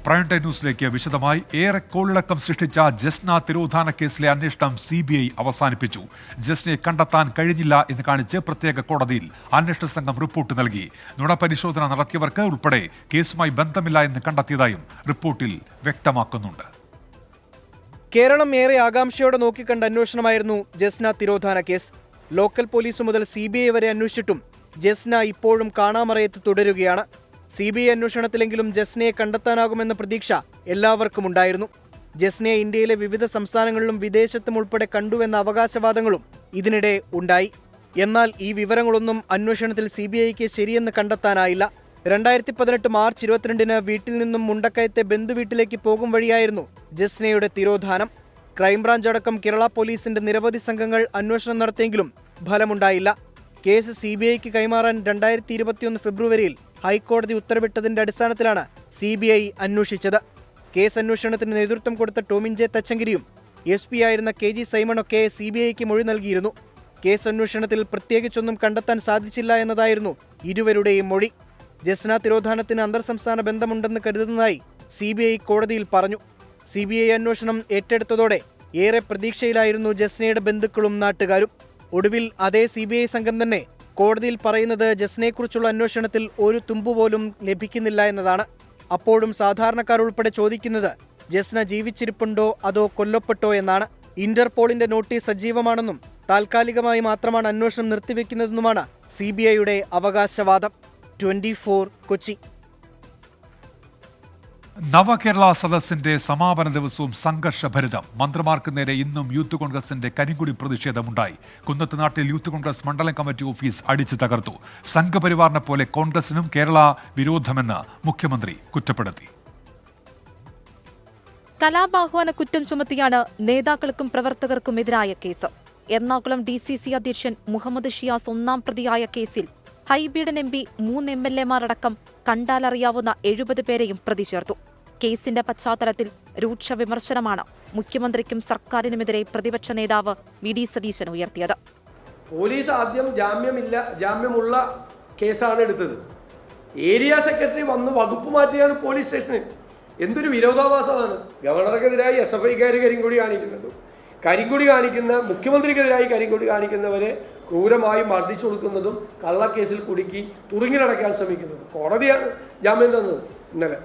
Prime time ന്യൂസിലേക്ക് വിശദമായി. ഏറെ കോളിളക്കം സൃഷ്ടിച്ച ജസ്ന തിരോധാന കേസിലെ അന്വേഷണം CBI അവസാനിപ്പിച്ചു. ജസ്നയെ കണ്ടെത്താൻ കഴിഞ്ഞില്ല എന്ന് കാണിച്ച് പ്രത്യേക കോടതിയിൽ അന്വേഷണ സംഘം റിപ്പോർട്ട് നൽകി. നുണപരിശോധന നടത്തിയവർക്ക് ഉൾപ്പെടെ കേസുമായി ബന്ധമില്ല എന്ന് കണ്ടെത്തിയതായും റിപ്പോർട്ടിൽ വ്യക്തമാക്കുന്നുണ്ട്. കേരളം ഏറെ ആകാംക്ഷയോടെ നോക്കിക്കണ്ട അന്വേഷണമായിരുന്നു ജസ്ന തിരോധാന കേസ്. ലോക്കൽ പോലീസ് മുതൽ CBI വരെ അന്വേഷിച്ചിട്ടും ജസ്ന ഇപ്പോഴും കാണാമറയത്ത് തുടരുകയാണ്. CBI അന്വേഷണത്തിലെങ്കിലും ജസ്നയെ കണ്ടെത്താനാകുമെന്ന പ്രതീക്ഷ എല്ലാവർക്കും ഉണ്ടായിരുന്നു. ജസ്നയെ ഇന്ത്യയിലെ വിവിധ സംസ്ഥാനങ്ങളിലും വിദേശത്തും ഉൾപ്പെടെ കണ്ടുവെന്ന അവകാശവാദങ്ങളും ഇതിനിടെ ഉണ്ടായി. എന്നാൽ ഈ വിവരങ്ങളൊന്നും അന്വേഷണത്തിൽ CBIക്ക് ശരിയെന്ന് കണ്ടെത്താനായില്ല. 2018 മാർച്ച് 22-ന് വീട്ടിൽ നിന്നും മുണ്ടക്കയത്തെ ബന്ധുവീട്ടിലേക്ക് പോകും വഴിയായിരുന്നു ജസ്നയുടെ തിരോധാനം. ക്രൈംബ്രാഞ്ച് അടക്കം കേരള പോലീസിന്റെ നിരവധി സംഘങ്ങൾ അന്വേഷണം നടത്തിയെങ്കിലും ഫലമുണ്ടായില്ല. കേസ് CBIക്ക് കൈമാറാൻ 2021 ഫെബ്രുവരിയിൽ ഹൈക്കോടതി ഉത്തരവിട്ടതിന്റെ അടിസ്ഥാനത്തിലാണ് CBI അന്വേഷിച്ചത്. കേസ് അന്വേഷണത്തിന് നേതൃത്വം കൊടുത്ത ടോമിൻ ജെ തച്ചങ്കരിയും SP ആയിരുന്ന KG സൈമണൊക്കെ CBIക്ക് മൊഴി നൽകിയിരുന്നു. കേസ് അന്വേഷണത്തിൽ പ്രത്യേകിച്ചൊന്നും കണ്ടെത്താൻ സാധിച്ചില്ല എന്നതായിരുന്നു ഇരുവരുടെയും മൊഴി. ജസ്ന തിരോധാനത്തിന് അന്തർ സംസ്ഥാന ബന്ധമുണ്ടെന്ന് കരുതുന്നതായി CBI കോടതിയിൽ പറഞ്ഞു. CBI അന്വേഷണം ഏറ്റെടുത്തതോടെ ഏറെ പ്രതീക്ഷയിലായിരുന്നു ജസ്നയുടെ ബന്ധുക്കളും നാട്ടുകാരും. ഒടുവിൽ അതേ CBI സംഘം തന്നെ കോടതിയിൽ പറയുന്നത് ജസ്നയെക്കുറിച്ചുള്ള അന്വേഷണത്തിൽ ഒരു തുമ്പുപോലും ലഭിക്കുന്നില്ല എന്നതാണ്. അപ്പോഴും സാധാരണക്കാർ ഉൾപ്പെടെ ചോദിക്കുന്നത് ജസ്ന ജീവിച്ചിരിപ്പുണ്ടോ അതോ കൊല്ലപ്പെട്ടോ എന്നാണ്. ഇന്റർപോളിന്റെ നോട്ടീസ് സജീവമാണെന്നും താൽക്കാലികമായി മാത്രമാണ് അന്വേഷണം നിർത്തിവെക്കുന്നതെന്നുമാണ് CBIയുടെ അവകാശവാദം. 24 കൊച്ചി. നവകേരള സദസ്സിന്റെ സമാപന ദിവസവും സംഘർഷഭരിതം. മന്ത്രിമാർക്ക് നേരെ ഇന്നും യൂത്ത് കോൺഗ്രസിന്റെ കരിങ്കൊടി പ്രതിഷേധമുണ്ടായി. കുന്നത്തുനാട്ടിൽ യൂത്ത് കോൺഗ്രസ് മണ്ഡലം കമ്മിറ്റി ഓഫീസ് അടിച്ചു തകർത്തു. സംഘപരിവാറിനെ പോലെ കോൺഗ്രസിനും കേരള വിരോധമെന്ന് മുഖ്യമന്ത്രി കുറ്റപ്പെടുത്തി. കലാപാഹ്വാന കുറ്റം ചുമത്തിയാണ് നേതാക്കൾക്കും പ്രവർത്തകർക്കുമെതിരായ കേസ്. എറണാകുളം DCC അധ്യക്ഷൻ മുഹമ്മദ് ഷിയാസ് ഒന്നാം പ്രതിയായ കേസിൽ ഹൈബീഡൻ MP 3 MLA-മാരടക്കം കണ്ടാലറിയാവുന്ന 70 പേരെയും പ്രതി ചേർത്തു. കേസിന്റെ പശ്ചാത്തലത്തിൽ രൂക്ഷ വിമർശനമാണ് മുഖ്യമന്ത്രിക്കും സർക്കാരിനുമെതിരെ പ്രതിപക്ഷ നേതാവ് VD സതീശൻ ഉയർത്തിയത്. പോലീസ് ആദ്യം ജാമ്യമുള്ള കേസാണ് എടുത്തത്. ഏരിയ സെക്രട്ടറി വന്ന് വകുപ്പ് മാറ്റിയാണ് പോലീസ് സ്റ്റേഷനിൽ. എന്തൊരു വിരോധാഭാസമാണ്. ഗവർണർക്കെതിരായി SFIക്കാർ കരിങ്കൊടി കാണിക്കുന്ന മുഖ്യമന്ത്രിക്കെതിരായി കരിങ്കൊടി കാണിക്കുന്നവരെ ക്രൂരമായി മർദ്ദിച്ചു കൊടുക്കുന്നതും കള്ളക്കേസിൽ കുടുക്കി തുറുങ്ങിലടക്കാൻ ശ്രമിക്കുന്നതും കോടതിയാണ് ജാമ്യം തന്നത് ഇന്നലെ.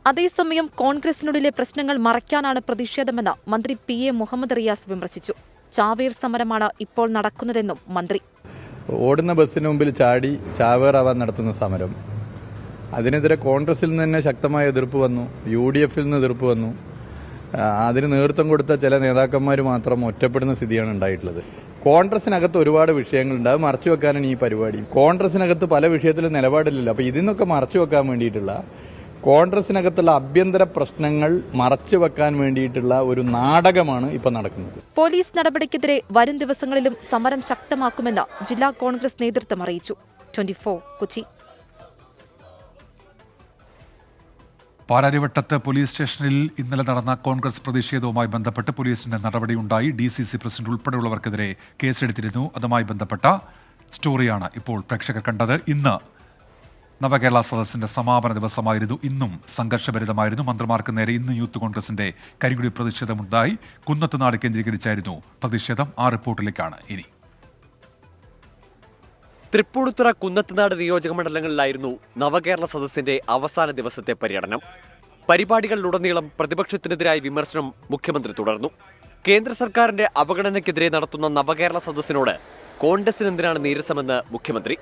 അതേസമയം കോൺഗ്രസിനുള്ളിലെ പ്രശ്നങ്ങൾ മറയ്ക്കാനാണ് പ്രതിഷേധമെന്ന് മന്ത്രി PA മുഹമ്മദ് റിയാസ് വിമർശിച്ചു. ചാവേർ സമരമാണ് ഇപ്പോൾ നടക്കുന്നതെന്നും മന്ത്രി. ഓടുന്ന ബസ്സിന് മുമ്പിൽ ചാടി ചാവേറാവാൻ നടത്തുന്ന സമരം, അതിനെതിരെ കോൺഗ്രസിൽ നിന്ന് തന്നെ ശക്തമായ എതിർപ്പ് വന്നു, UDFൽ നിന്ന് എതിർപ്പ് വന്നു. അതിന് നേതൃത്വം കൊടുത്ത ചില നേതാക്കന്മാർ മാത്രം ഒറ്റപ്പെടുന്ന സ്ഥിതിയാണ് ഉണ്ടായിട്ടുള്ളത്. കോൺഗ്രസിനകത്ത് ഒരുപാട് വിഷയങ്ങളുണ്ട്, അത് മറച്ചു വെക്കാനാണ് ഈ പരിപാടി. കോൺഗ്രസിനകത്ത് പല വിഷയത്തിലും നിലപാടില്ലല്ലോ. അപ്പോൾ ഇതിന്നൊക്കെ മറച്ചു വെക്കാൻ വേണ്ടിയിട്ടുള്ള, കോൺഗ്രസിനകത്തുള്ള ആഭ്യന്തര പ്രശ്നങ്ങൾ മറച്ചു വെക്കാൻ വേണ്ടിയിട്ടുള്ള ഒരു നാടകമാണ് ഇപ്പം നടക്കുന്നത്. പോലീസ് നടപടിക്കെതിരെ വരും ദിവസങ്ങളിലും സമരം ശക്തമാക്കുമെന്ന് ജില്ലാ കോൺഗ്രസ് നേതൃത്വം അറിയിച്ചു. 24 കൊച്ചി. പാലാരിവട്ടത്ത് പോലീസ് സ്റ്റേഷനിൽ ഇന്നലെ നടന്ന കോൺഗ്രസ് പ്രതിഷേധവുമായി ബന്ധപ്പെട്ട് പോലീസിന്റെ നടപടിയുണ്ടായി. DCC പ്രസിഡന്റ് ഉൾപ്പെടെയുള്ളവർക്കെതിരെ കേസെടുത്തിരുന്നു. അതുമായി ബന്ധപ്പെട്ട സ്റ്റോറിയാണ് ഇപ്പോൾ പ്രേക്ഷകർ കണ്ടത്. ഇന്ന് നവകേരള സദസ്സിന്റെ സമാപന ദിവസമായിരുന്നു. ഇന്നും സംഘർഷഭരിതമായിരുന്നു. മന്ത്രിമാർക്ക് നേരെ ഇന്ന് യൂത്ത് കോൺഗ്രസിന്റെ കരിങ്കൊടി പ്രതിഷേധമുണ്ടായി. കുന്നത്തുനാട് കേന്ദ്രീകരിച്ചായിരുന്നു പ്രതിഷേധം. ആ റിപ്പോർട്ടിലേക്കാണ് ഇനി. തൃപ്പൂണിത്തുറ കുന്നത്തുനാട് നിയോജക മണ്ഡലങ്ങളിലായിരുന്നു നവകേരള സദസ്സിന്റെ അവസാന ദിവസത്തെ പര്യടനം. പരിപാടികളിലുടനീളം പ്രതിപക്ഷത്തിനെതിരായ വിമർശനം മുഖ്യമന്ത്രി തുടർന്നു. കേന്ദ്ര സർക്കാരിന്റെ അവഗണനയ്ക്കെതിരെ നടത്തുന്ന നവകേരള സദസ്സിനോട് കോൺഗ്രസിനെന്തിനാണ് നീരസമെന്ന് മുഖ്യമന്ത്രി.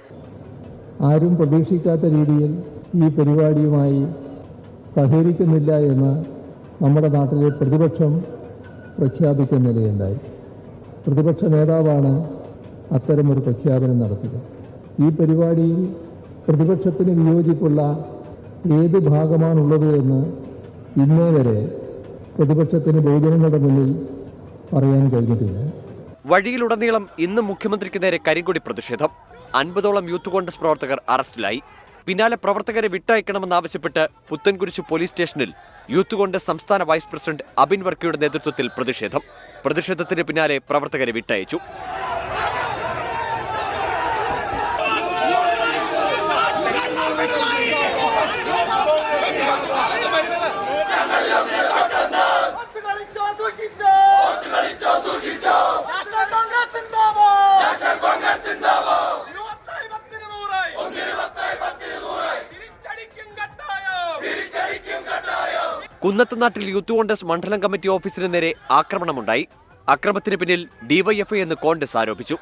ആരും പ്രതീക്ഷിക്കാത്ത രീതിയിൽ ഈ പരിപാടിയുമായി സഹകരിക്കുന്നില്ല എന്ന് നമ്മുടെ നാട്ടിലെ പ്രതിപക്ഷം പ്രഖ്യാപിക്കുന്നതിലുണ്ടായി. പ്രതിപക്ഷ നേതാവാണ് അത്തരമൊരു പ്രഖ്യാപനം നടത്തുക. ഈ പരിപാടിയിൽ പ്രതിപക്ഷത്തിന് വിയോജിപ്പുള്ള ഏത് ഭാഗമാണുള്ളത് എന്ന് ഇന്നേ വരെ പ്രതിപക്ഷത്തിന് പൊതുജനങ്ങളുടെ മുന്നിൽ പറയാൻ കഴിഞ്ഞിട്ടില്ല. വഴിയിലുടനീളം ഇന്ന് മുഖ്യമന്ത്രിക്ക് നേരെ കരിങ്കൊടി പ്രതിഷേധം. 50ഓളം യൂത്ത് കോൺഗ്രസ് പ്രവർത്തകർ അറസ്റ്റിലായി. പിന്നാലെ പ്രവർത്തകരെ വിട്ടയക്കണമെന്നാവശ്യപ്പെട്ട് പുത്തൻകുരിശ് പോലീസ് സ്റ്റേഷനിൽ യൂത്ത് കോൺഗ്രസ് സംസ്ഥാന വൈസ് പ്രസിഡന്റ് അബിൻ വർക്കിയുടെ നേതൃത്വത്തിൽ പ്രതിഷേധത്തിന് പിന്നാലെ പ്രവർത്തകരെ വിട്ടയച്ചു. കുന്നത്തുനാട്ടിൽ യൂത്ത് കോൺഗ്രസ് മണ്ഡലം കമ്മിറ്റി ഓഫീസിന് നേരെ ആക്രമണമുണ്ടായി. അക്രമത്തിന് പിന്നിൽ ഡിവൈഎഫ്ഐ എന്ന് കോൺഗ്രസ് ആരോപിച്ചു.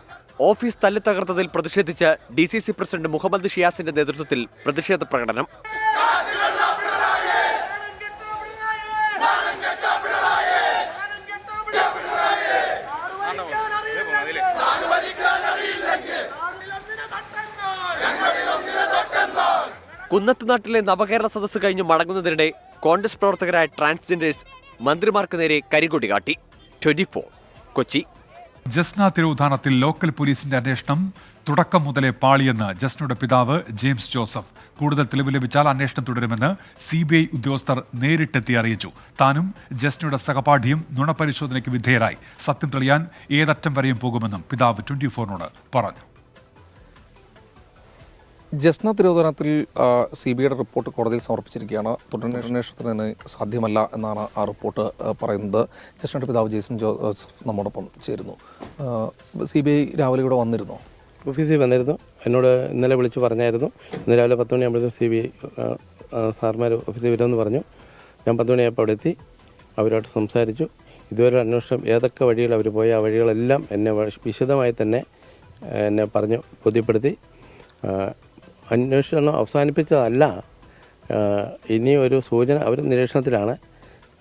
ഓഫീസ് തല്ലി തകർത്തതിൽ പ്രതിഷേധിച്ച് DCC പ്രസിഡന്റ് മുഹമ്മദ് ഷിയാസിന്റെ നേതൃത്വത്തിൽ പ്രതിഷേധ പ്രകടനം. കുന്നത്തുനാട്ടിലെ നവകേരള സദസ്സ് കഴിഞ്ഞ് മടങ്ങുന്നതിനിടെ കോൺഗ്രസ് പ്രവർത്തകരായ ട്രാൻസ്ജെൻഡേഴ്സ് മന്ത്രിമാർക്ക് നേരെ കരികൊടി കാട്ടി. 24 കൊച്ചി. ജസ്ന തിരോധാനത്തിൽ ലോക്കൽ പോലീസിന്റെ അന്വേഷണം തുടക്കം മുതലേ പാളിയെന്ന് ജസ്നയുടെ പിതാവ് ജെയിംസ് ജോസഫ്. കൂടുതൽ തെളിവ് ലഭിച്ചാൽ അന്വേഷണം തുടരുമെന്ന് CBI ഉദ്യോഗസ്ഥർ നേരിട്ടെത്തി അറിയിച്ചു. താനും ജസ്നയുടെ സഹപാഠിയും നുണപരിശോധനയ്ക്ക് വിധേയരായി. സത്യം തെളിയാൻ ഏതറ്റം വരെയും പോകുമെന്നും പിതാവ് 24നോട് പറഞ്ഞു. ജസ്ന തിരോധാനത്തിൽ CBIയുടെ റിപ്പോർട്ട് കോടതിയിൽ സമർപ്പിച്ചിരിക്കുകയാണ്. തുടരന്വേഷണത്തിന് സാധ്യമല്ല എന്നാണ് ആ റിപ്പോർട്ട് പറയുന്നത്. ജസ്നയുടെ പിതാവ് ജെയ്സൺ ജോസഫ് നമ്മോടൊപ്പം ചേരുന്നു. CBI രാവിലെ ഇവിടെ വന്നിരുന്നോ? ഓഫീസിൽ വന്നിരുന്നു. എന്നോട് ഇന്നലെ വിളിച്ച് പറഞ്ഞായിരുന്നു. ഇന്ന് രാവിലെ 10 മണിയാകുമ്പോഴത്തേക്കും CBI സാർമാർ ഓഫീസിൽ വരുമെന്ന് പറഞ്ഞു. ഞാൻ 10 മണിയായപ്പോൾ അവിടെ എത്തി. അവരോട്ട് സംസാരിച്ചു. ഇതുവരെ അന്വേഷണം ഏതൊക്കെ വഴികൾ അവർ പോയി ആ വഴികളെല്ലാം എന്നെ വിശദമായി തന്നെ എന്നെ പറഞ്ഞു ബോധ്യപ്പെടുത്തി. അന്വേഷണം അവസാനിപ്പിച്ചതല്ല, ഇനി ഒരു സൂചന അവർ നിരീക്ഷണത്തിലാണ്.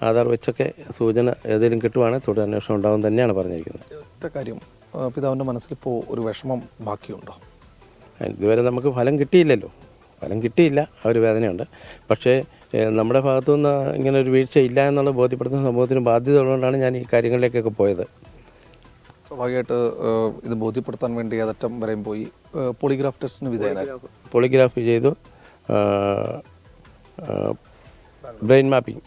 ആധാർ വെച്ചൊക്കെ സൂചന ഏതെങ്കിലും കിട്ടുവാണെങ്കിൽ തുടർ അന്വേഷണം ഉണ്ടാകും തന്നെയാണ് പറഞ്ഞിരിക്കുന്നത്. ഒറ്റ കാര്യം, പിതാവിൻ്റെ മനസ്സിലിപ്പോൾ ഒരു വിഷമം ബാക്കിയുണ്ടോ? ഇതുവരെ നമുക്ക് ഫലം കിട്ടിയില്ലല്ലോ. ഫലം കിട്ടിയില്ല, ആ ഒരു വേദനയുണ്ട്. പക്ഷേ നമ്മുടെ ഭാഗത്തുനിന്ന് ഇങ്ങനെ ഒരു വീഴ്ച ഇല്ല എന്നുള്ള ബോധ്യപ്പെടുത്തുന്ന സമൂഹത്തിന് ബാധ്യത ഉള്ളതുകൊണ്ടാണ് ഞാൻ ഈ കാര്യങ്ങളിലേക്കൊക്കെ പോയത്. സ്വാഭാവികമായിട്ട് ഇത് ബോധ്യപ്പെടുത്താൻ വേണ്ടി ഏതറ്റം വരെയും പോയി. പോളിഗ്രാഫ് ടെസ്റ്റിന് വിധേയനായി. പോളിഗ്രാഫ് ചെയ്തു, ബ്രെയിൻ മാപ്പിംഗ്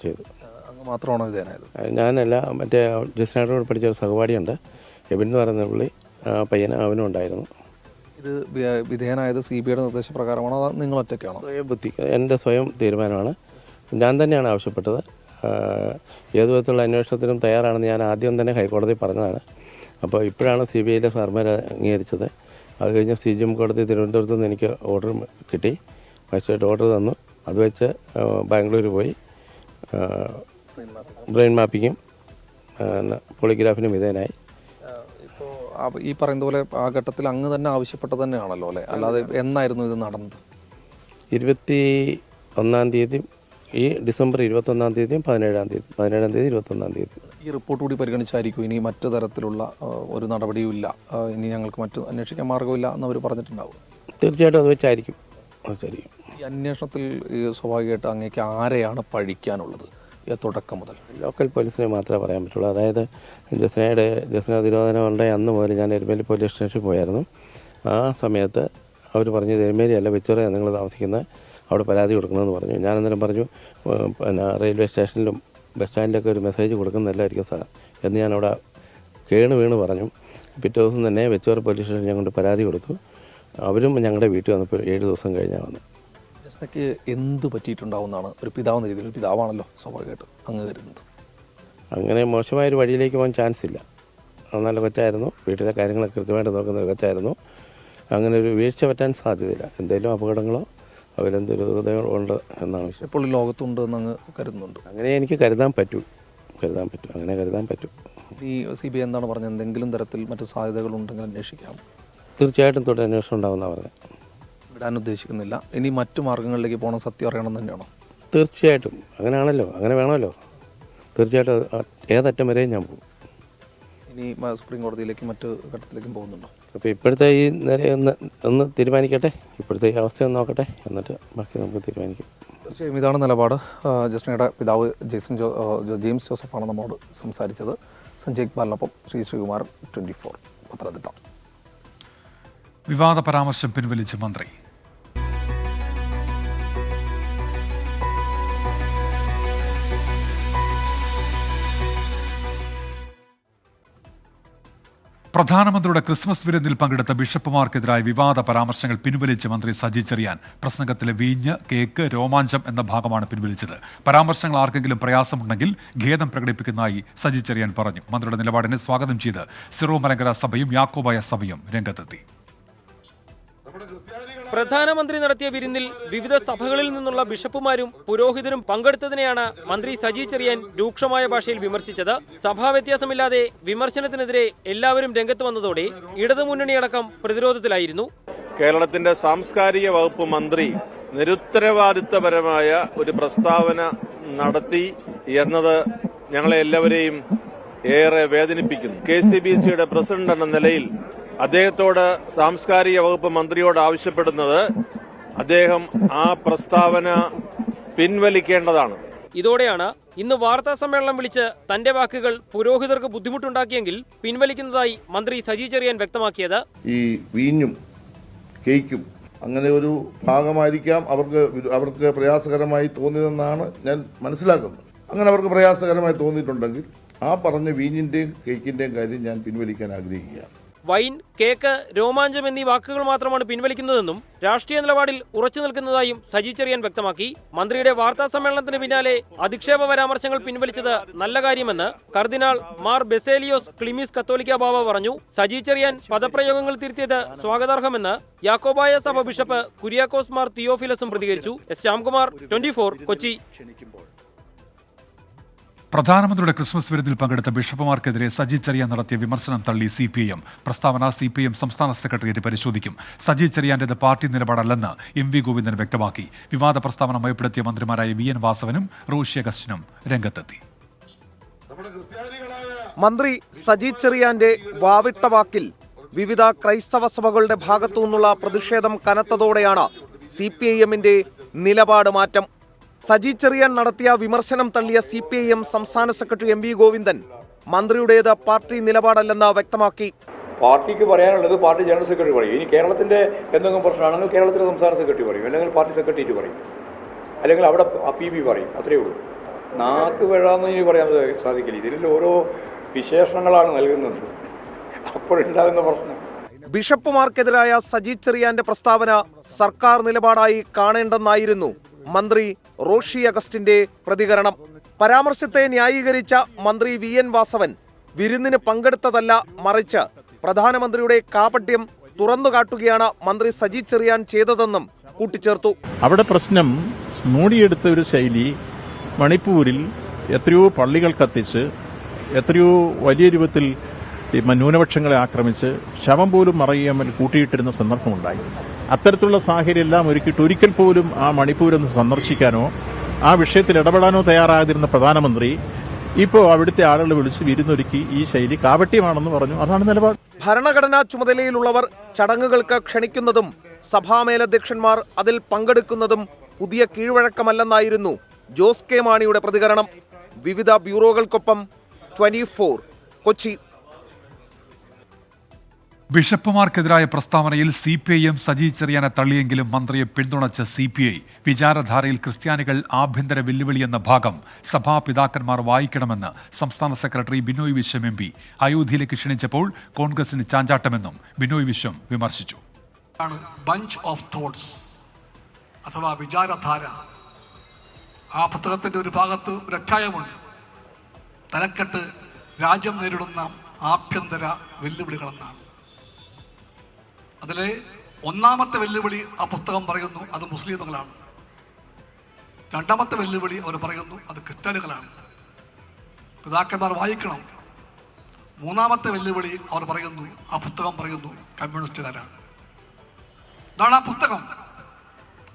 ചെയ്തു. അങ്ങ് മാത്രമാണോ വിധേയനായത്? ഞാനല്ല, മറ്റേ ജസ്നയോട് പഠിച്ച ഒരു സഹപാഠിയുണ്ട്, എബിൻ എന്ന് പറയുന്ന പുള്ളി, പയ്യന് അവനും ഉണ്ടായിരുന്നു. ഇത് വിധേയനായത് CBIയുടെ നിർദ്ദേശപ്രകാരമാണോ അതോ നിങ്ങൾ ഒറ്റയ്ക്കാണോ? സ്വയം ബുദ്ധി, എൻ്റെ സ്വയം തീരുമാനമാണ്. ഞാൻ തന്നെയാണ് ആവശ്യപ്പെട്ടത്. ഏതു വിധത്തിലുള്ള അന്വേഷണത്തിനും തയ്യാറാണെന്ന് ഞാൻ ആദ്യം തന്നെ ഹൈക്കോടതി പറഞ്ഞതാണ്. അപ്പോൾ ഇപ്പോഴാണ് CBIയിലെ സാർമാർ അംഗീകരിച്ചത്. അത് കഴിഞ്ഞ് CJM കോടതി തിരുവനന്തപുരത്ത് നിന്ന് എനിക്ക് ഓർഡർ കിട്ടി. മജിസ്ട്രേറ്റ് ഓർഡർ തന്നു. അത് വെച്ച് ബാംഗ്ലൂർ പോയി ബ്രെയിൻ മാപ്പിങ്ങും പോളിഗ്രാഫിനും വിധേയനായി. ഇപ്പോൾ ഈ പറയുന്ന പോലെ ആ ഘട്ടത്തിൽ അങ്ങ് തന്നെ ആവശ്യപ്പെട്ടത് തന്നെയാണല്ലോ അല്ലേ? അല്ലാതെ എന്നായിരുന്നു ഇത് നടന്നത്? 21-ാം തീയതി, ഈ ഡിസംബർ 21-ാം തീയതിയും 17-ാം തീയതി, 17-ാം തീയതി 21-ാം തീയതി. ഈ റിപ്പോർട്ട് കൂടി പരിഗണിച്ചായിരിക്കും ഇനി മറ്റു തരത്തിലുള്ള ഒരു നടപടിയും ഇല്ല, ഇനി ഞങ്ങൾക്ക് മറ്റു അന്വേഷിക്കാൻ മാർഗ്ഗമില്ല എന്നവർ പറഞ്ഞിട്ടുണ്ടാവും. തീർച്ചയായിട്ടും അത് വെച്ചായിരിക്കും. ഈ അന്വേഷണത്തിൽ സ്വാഭാവികമായിട്ട് അങ്ങേക്ക് ആരെയാണ് പഴിക്കാനുള്ളത് തുടക്കം മുതൽ? ലോക്കൽ പോലീസിനെ മാത്രമേ പറയാൻ പറ്റുള്ളൂ. അതായത് ജസ്ന തിരോധാനം ഉണ്ടായ അന്ന് മുതൽ ഞാൻ എരുമേലി പോലീസ് സ്റ്റേഷനിൽ പോയായിരുന്നു. ആ സമയത്ത് അവർ പറഞ്ഞു എരുമേലി അല്ല വെച്ചോറയാണ് നിങ്ങൾ താമസിക്കുന്നത്, അവിടെ പരാതി കൊടുക്കണമെന്ന് പറഞ്ഞു. ഞാനന്നേരം പറഞ്ഞു പിന്നെ റെയിൽവേ സ്റ്റേഷനിലും ബസ് സ്റ്റാൻഡിലൊക്കെ ഒരു മെസ്സേജ് കൊടുക്കുന്നതല്ലായിരിക്കും സാർ എന്ന് ഞാൻ അവിടെ വീണ് പറഞ്ഞു. പിറ്റേ ദിവസം തന്നെ വെച്ചോറ പോലീസ് സ്റ്റേഷനിൽ ഞാൻ കൊണ്ട് പരാതി കൊടുത്തു. അവരും ഞങ്ങളുടെ വീട്ടിൽ വന്നപ്പോൾ 7 ദിവസം കഴിഞ്ഞാൽ വന്നത്. ജസ്നയ്ക്ക് എന്ത് പറ്റിയിട്ടുണ്ടാവുന്നതാണ് ഒരു പിതാവെന്ന രീതിയിൽ? ഒരു പിതാവാണല്ലോ സ്വാഭാവികമായിട്ട് അങ്ങ് കരുതുന്നത്. അങ്ങനെ മോശമായൊരു വഴിയിലേക്ക് പോകാൻ ചാൻസ് ഇല്ല. നല്ല കൊച്ചായിരുന്നു, വീട്ടിലെ കാര്യങ്ങളൊക്കെ കൃത്യമായിട്ട് നോക്കുന്ന ഒരു കൊച്ചായിരുന്നു. അങ്ങനെ ഒരു വീഴ്ച പറ്റാൻ സാധ്യതയില്ല. എന്തെങ്കിലും അപകടങ്ങളോ അവരെന്തൊരു ഉണ്ട് എന്നാണ്. ഇപ്പോൾ ഈ ലോകത്തുണ്ട് എന്ന് അങ്ങ് കരുതുന്നുണ്ട്? അങ്ങനെ എനിക്ക് കരുതാൻ പറ്റും. അങ്ങനെ കരുതാൻ പറ്റും. ഈ CBI എന്താണ് പറഞ്ഞത്? എന്തെങ്കിലും തരത്തിൽ മറ്റു സാധ്യതകളുണ്ടെങ്കിൽ അന്വേഷിക്കാം. തീർച്ചയായിട്ടും തുടർ അന്വേഷണം ഉണ്ടാകുമെന്നാണ് പറഞ്ഞത്. വിടാൻ ഉദ്ദേശിക്കുന്നില്ല. ഇനി മറ്റു മാർഗ്ഗങ്ങളിലേക്ക് പോകണം, സത്യം അറിയണം തന്നെയാണോ? തീർച്ചയായിട്ടും അങ്ങനെയാണല്ലോ, അങ്ങനെ വേണമല്ലോ. തീർച്ചയായിട്ടും ഏതറ്റം വരെയും ഞാൻ പോകും. ഇനി സുപ്രീം കോടതിയിലേക്കും മറ്റു ഘട്ടത്തിലേക്കും പോകുന്നുണ്ടോ? അപ്പോൾ ഇപ്പോഴത്തെ ഈ നേരെ ഒന്ന് തീരുമാനിക്കട്ടെ, ഇപ്പോഴത്തെ ഈ അവസ്ഥ നോക്കട്ടെ, എന്നിട്ട് ബാക്കി നമുക്ക് തീരുമാനിക്കും. തീർച്ചയായും ഇതാണ് നിലപാട്. ജസ്നയുടെ പിതാവ് ജെയിംസ് ജോസഫാണ് നമ്മോട് സംസാരിച്ചത്. സഞ്ജയ് ബാലിനൊപ്പം ശ്രീകുമാരൻ, 24 പത്തനംതിട്ട. വിവാദ പരാമർശം പിൻവലിച്ച് മന്ത്രി. പ്രധാനമന്ത്രിയുടെ ക്രിസ്മസ് വിരുന്നിൽ പങ്കെടുത്ത ബിഷപ്പുമാർക്കെതിരായ വിവാദ പരാമർശങ്ങൾ പിൻവലിച്ച് മന്ത്രി സജി ചെറിയാൻ. പ്രസംഗത്തിലെ വീഞ്ഞ്, കേക്ക്, രോമാഞ്ചം എന്ന ഭാഗമാണ് പിൻവലിച്ചത്. പരാമർശങ്ങൾ ആർക്കെങ്കിലും പ്രയാസമുണ്ടെങ്കിൽ ഖേദം പ്രകടിപ്പിക്കുന്നതായി സജി ചെറിയാൻ പറഞ്ഞു. മന്ത്രിയുടെ നിലപാടിനെ സ്വാഗതം ചെയ്ത് സിറോ മലങ്കര സഭയും യാക്കോബായ സഭയും രംഗത്തെത്തി. പ്രധാനമന്ത്രി നടത്തിയ വിരുന്നിൽ വിവിധ സഭകളിൽ നിന്നുള്ള ബിഷപ്പുമാരും പുരോഹിതരും പങ്കെടുത്തതിനെയാണ് മന്ത്രി സജി ചെറിയാൻ രൂക്ഷമായ ഭാഷയിൽ വിമർശിച്ചത്. സഭാ വ്യത്യാസമില്ലാതെ വിമർശനത്തിനെതിരെ എല്ലാവരും രംഗത്ത് വന്നതോടെ ഇടതുമുന്നണിയടക്കം പ്രതിരോധത്തിലായിരുന്നു. കേരളത്തിന്റെ സാംസ്കാരിക വകുപ്പ് മന്ത്രി നിരുത്തരവാദിത്തപരമായ ഒരു പ്രസ്താവന നടത്തി എന്നത് ഞങ്ങളെ എല്ലാവരെയും ഏറെ വേദനിപ്പിക്കുന്നു. KCBCയുടെ പ്രസിഡന്റ് എന്ന നിലയിൽ അദ്ദേഹത്തോട് സാംസ്കാരിക വകുപ്പ് മന്ത്രിയോട് ആവശ്യപ്പെടുന്നത് അദ്ദേഹം ആ പ്രസ്താവന പിൻവലിക്കേണ്ടതാണ്. ഇതോടെയാണ് ഇന്ന് വാർത്താ സമ്മേളനം വിളിച്ച് തന്റെ വാക്കുകൾ പുരോഹിതർക്ക് ബുദ്ധിമുട്ടുണ്ടാക്കിയെങ്കിൽ പിൻവലിക്കുന്നതായി മന്ത്രി സജി ചെറിയാൻ വ്യക്തമാക്കിയത്. ഈ വീഞ്ഞും കേക്കും അങ്ങനെ ഒരു ഭാഗമായിരിക്കാം അവർക്ക് പ്രയാസകരമായി തോന്നിയതെന്നാണ് ഞാൻ മനസ്സിലാക്കുന്നത്. അങ്ങനെ അവർക്ക് പ്രയാസകരമായി തോന്നിയിട്ടുണ്ടെങ്കിൽ ആ പറഞ്ഞ വീഞ്ഞിന്റെയും കേക്കിന്റെയും കാര്യം ഞാൻ പിൻവലിക്കാൻ ആഗ്രഹിക്കുകയാണ്. വൈൻ, കേക്ക്, രോമാഞ്ചം എന്നീ വാക്കുകൾ മാത്രമാണ് പിൻവലിക്കുന്നതെന്നും രാഷ്ട്രീയ നിലപാടിൽ ഉറച്ചു നിൽക്കുന്നതായും സജി ചെറിയാൻ വ്യക്തമാക്കി. മന്ത്രിയുടെ വാർത്താ സമ്മേളനത്തിന് പിന്നാലെ അധിക്ഷേപ പരാമർശങ്ങൾ പിൻവലിച്ചത് നല്ല കാര്യമെന്ന് കർദിനാൾ മാർ ബെസേലിയോസ് ക്ലിമീസ് കത്തോലിക്ക ബാവ പറഞ്ഞു. സജി ചെറിയാൻ പദപ്രയോഗങ്ങൾ തിരുത്തിയത് സ്വാഗതാർഹമെന്ന് യാക്കോബായ സഭ ബിഷപ്പ് കുര്യാക്കോസ് മാർ തിയോഫിലസും പ്രതികരിച്ചു. എസ് ശ്യാംകുമാർ, 24, കൊച്ചി. പ്രധാനമന്ത്രിയുടെ ക്രിസ്മസ് വിരുന്നിൽ പങ്കെടുത്ത ബിഷപ്പുമാർക്കെതിരെ സജി ചെറിയാൻ നടത്തിയ വിമർശനം തള്ളി CPIM. പ്രസ്താവന CPIM സംസ്ഥാന സെക്രട്ടേറിയറ്റ് പരിശോധിക്കും. സജി ചെറിയാന്റേത് പാർട്ടി നിലപാടല്ലെന്ന് MV ഗോവിന്ദൻ വ്യക്തമാക്കി. വിവാദ പ്രസ്താവന മയപ്പെടുത്തിയ മന്ത്രിമാരായ VN വാസവനും റോഷി അഗസ്റ്റിനും രംഗത്തെത്തി. മന്ത്രി സജി ചെറിയാന്റെ വാവിട്ട വാക്കിൽ വിവിധ ക്രൈസ്തവ സഭകളുടെ ഭാഗത്തു നിന്നുള്ള പ്രതിഷേധം കനത്തതോടെയാണ് CPIMന്റെ നിലപാട് മാറ്റം. സജി ചെറിയാൻ നടത്തിയ വിമർശനം തള്ളിയ CPIM സംസ്ഥാന സെക്രട്ടറി MV ഗോവിന്ദൻ മന്ത്രിയുടേത് പാർട്ടി നിലപാടല്ലെന്ന് വ്യക്തമാക്കി. പാർട്ടിക്ക് പറയാനുള്ളത് പാർട്ടി ജനറൽ സെക്രട്ടറി പറയും. ഇനി കേരളത്തിന്റെ എന്തെങ്കിലും പ്രശ്നമാണെങ്കിൽ കേരളത്തിലെ സംസ്ഥാന സെക്രട്ടറി പറയും, അല്ലെങ്കിൽ പാർട്ടി സെക്രട്ടേറിയറ്റ് പറയും, അല്ലെങ്കിൽ അവിടെ PB പറയും. അത്രയേ ഉള്ളൂ. നാക്ക് വേഴാന്ന് ഇനി പറയാൻ സാധിക്കില്ല. ഇതിൽ ഓരോ വിശേഷണങ്ങളാണ് നൽകുന്നത്. അപ്പോഴുണ്ടാകുന്ന പ്രശ്നം. ബിഷപ്പുമാർക്കെതിരായ സജി ചെറിയാന്റെ പ്രസ്താവന സർക്കാർ നിലപാടായി കാണേണ്ടെന്നായിരുന്നു മന്ത്രി റോഷി അഗസ്റ്റിന്റെ പ്രതികരണം. പരാമർശത്തെ ന്യായീകരിച്ച മന്ത്രി VN വാസവൻ വിരുന്നിന് പങ്കെടുത്തതല്ല, മറിച്ച് പ്രധാനമന്ത്രിയുടെ കാപട്യം തുറന്നുകാട്ടുകയാണ് മന്ത്രി സജി ചെറിയാൻ ചെയ്തതെന്നും കൂട്ടിച്ചേർത്തു. അവിടെ പ്രശ്നം മൂടിയെടുത്ത ഒരു ശൈലി മണിപ്പൂരിൽ എത്രയോ പള്ളികൾ കത്തിച്ച് എത്രയോ വലിയ രൂപത്തിൽ ന്യൂനപക്ഷങ്ങളെ ആക്രമിച്ച് ശവം പോലും മറയാൻ കൂട്ടിയിട്ടിരുന്ന സന്ദർഭമുണ്ടായി. അത്തരത്തിലുള്ള സാഹചര്യം എല്ലാം ഒരുക്കിയിട്ട് ഒരിക്കൽ പോലും ആ മണിപ്പൂരൊന്ന് സന്ദർശിക്കാനോ ആ വിഷയത്തിൽ ഇടപെടാനോ തയ്യാറാകാതിരുന്ന പ്രധാനമന്ത്രി ഇപ്പോൾ അവിടുത്തെ ആളുകളെ വിളിച്ച് വിരുന്നൊരുക്കി ഈ ശൈലി കാപട്യമാണെന്ന് പറഞ്ഞു. അതാണ് നിലപാട്. ഭരണഘടനാ ചുമതലയിലുള്ളവർ ചടങ്ങുകൾക്ക് ക്ഷണിക്കുന്നതും സഭാമേലധ്യക്ഷന്മാർ അതിൽ പങ്കെടുക്കുന്നതും പുതിയ കീഴ്വഴക്കമല്ലെന്നായിരുന്നു ജോസ് കെ മാണിയുടെ പ്രതികരണം. വിവിധ ബ്യൂറോകൾക്കൊപ്പം 24, കൊച്ചി. ബിഷപ്പുമാർക്കെതിരായ പ്രസ്താവനയിൽ CPIM സജി ചെറിയാനെ തള്ളിയെങ്കിലും മന്ത്രിയെ പിന്തുണച്ച CPI. വിചാരധാരയിൽ ക്രിസ്ത്യാനികൾ ആഭ്യന്തര വെല്ലുവിളിയെന്ന ഭാഗം സഭാപിതാക്കന്മാർ വായിക്കണമെന്ന് സംസ്ഥാന സെക്രട്ടറി ബിനോയ് വിശ്വം MP. അയോധ്യയിലേക്ക് ക്ഷണിച്ചപ്പോൾ കോൺഗ്രസിന് ചാഞ്ചാട്ടമെന്നും ബിനോയ് വിശ്വം വിമർശിച്ചു. ബഞ്ച് ഓഫ് തോട്ട്സ് അഥവാ വിചാരധാര, ആ പുസ്തകത്തിന്റെ ഒരു ഭാഗത്ത് ഒരു അധ്യായമുണ്ട്. തലക്കെട്ട് രാജ്യം നേരിടുന്ന ആഭ്യന്തര വെല്ലുവിളികളെന്നാണ്. അതിലെ ഒന്നാമത്തെ വെല്ലുവിളി ആ പുസ്തകം പറയുന്നു അത് മുസ്ലിമുകളാണ്. രണ്ടാമത്തെ വെല്ലുവിളി അവർ പറയുന്നു അത് ക്രിസ്ത്യാനികളാണ്. പിതാക്കന്മാർ വായിക്കണം. മൂന്നാമത്തെ വെല്ലുവിളി അവർ പറയുന്നു, ആ പുസ്തകം പറയുന്നു, കമ്മ്യൂണിസ്റ്റുകാരാണ്. ഇതാണ് ആ പുസ്തകം.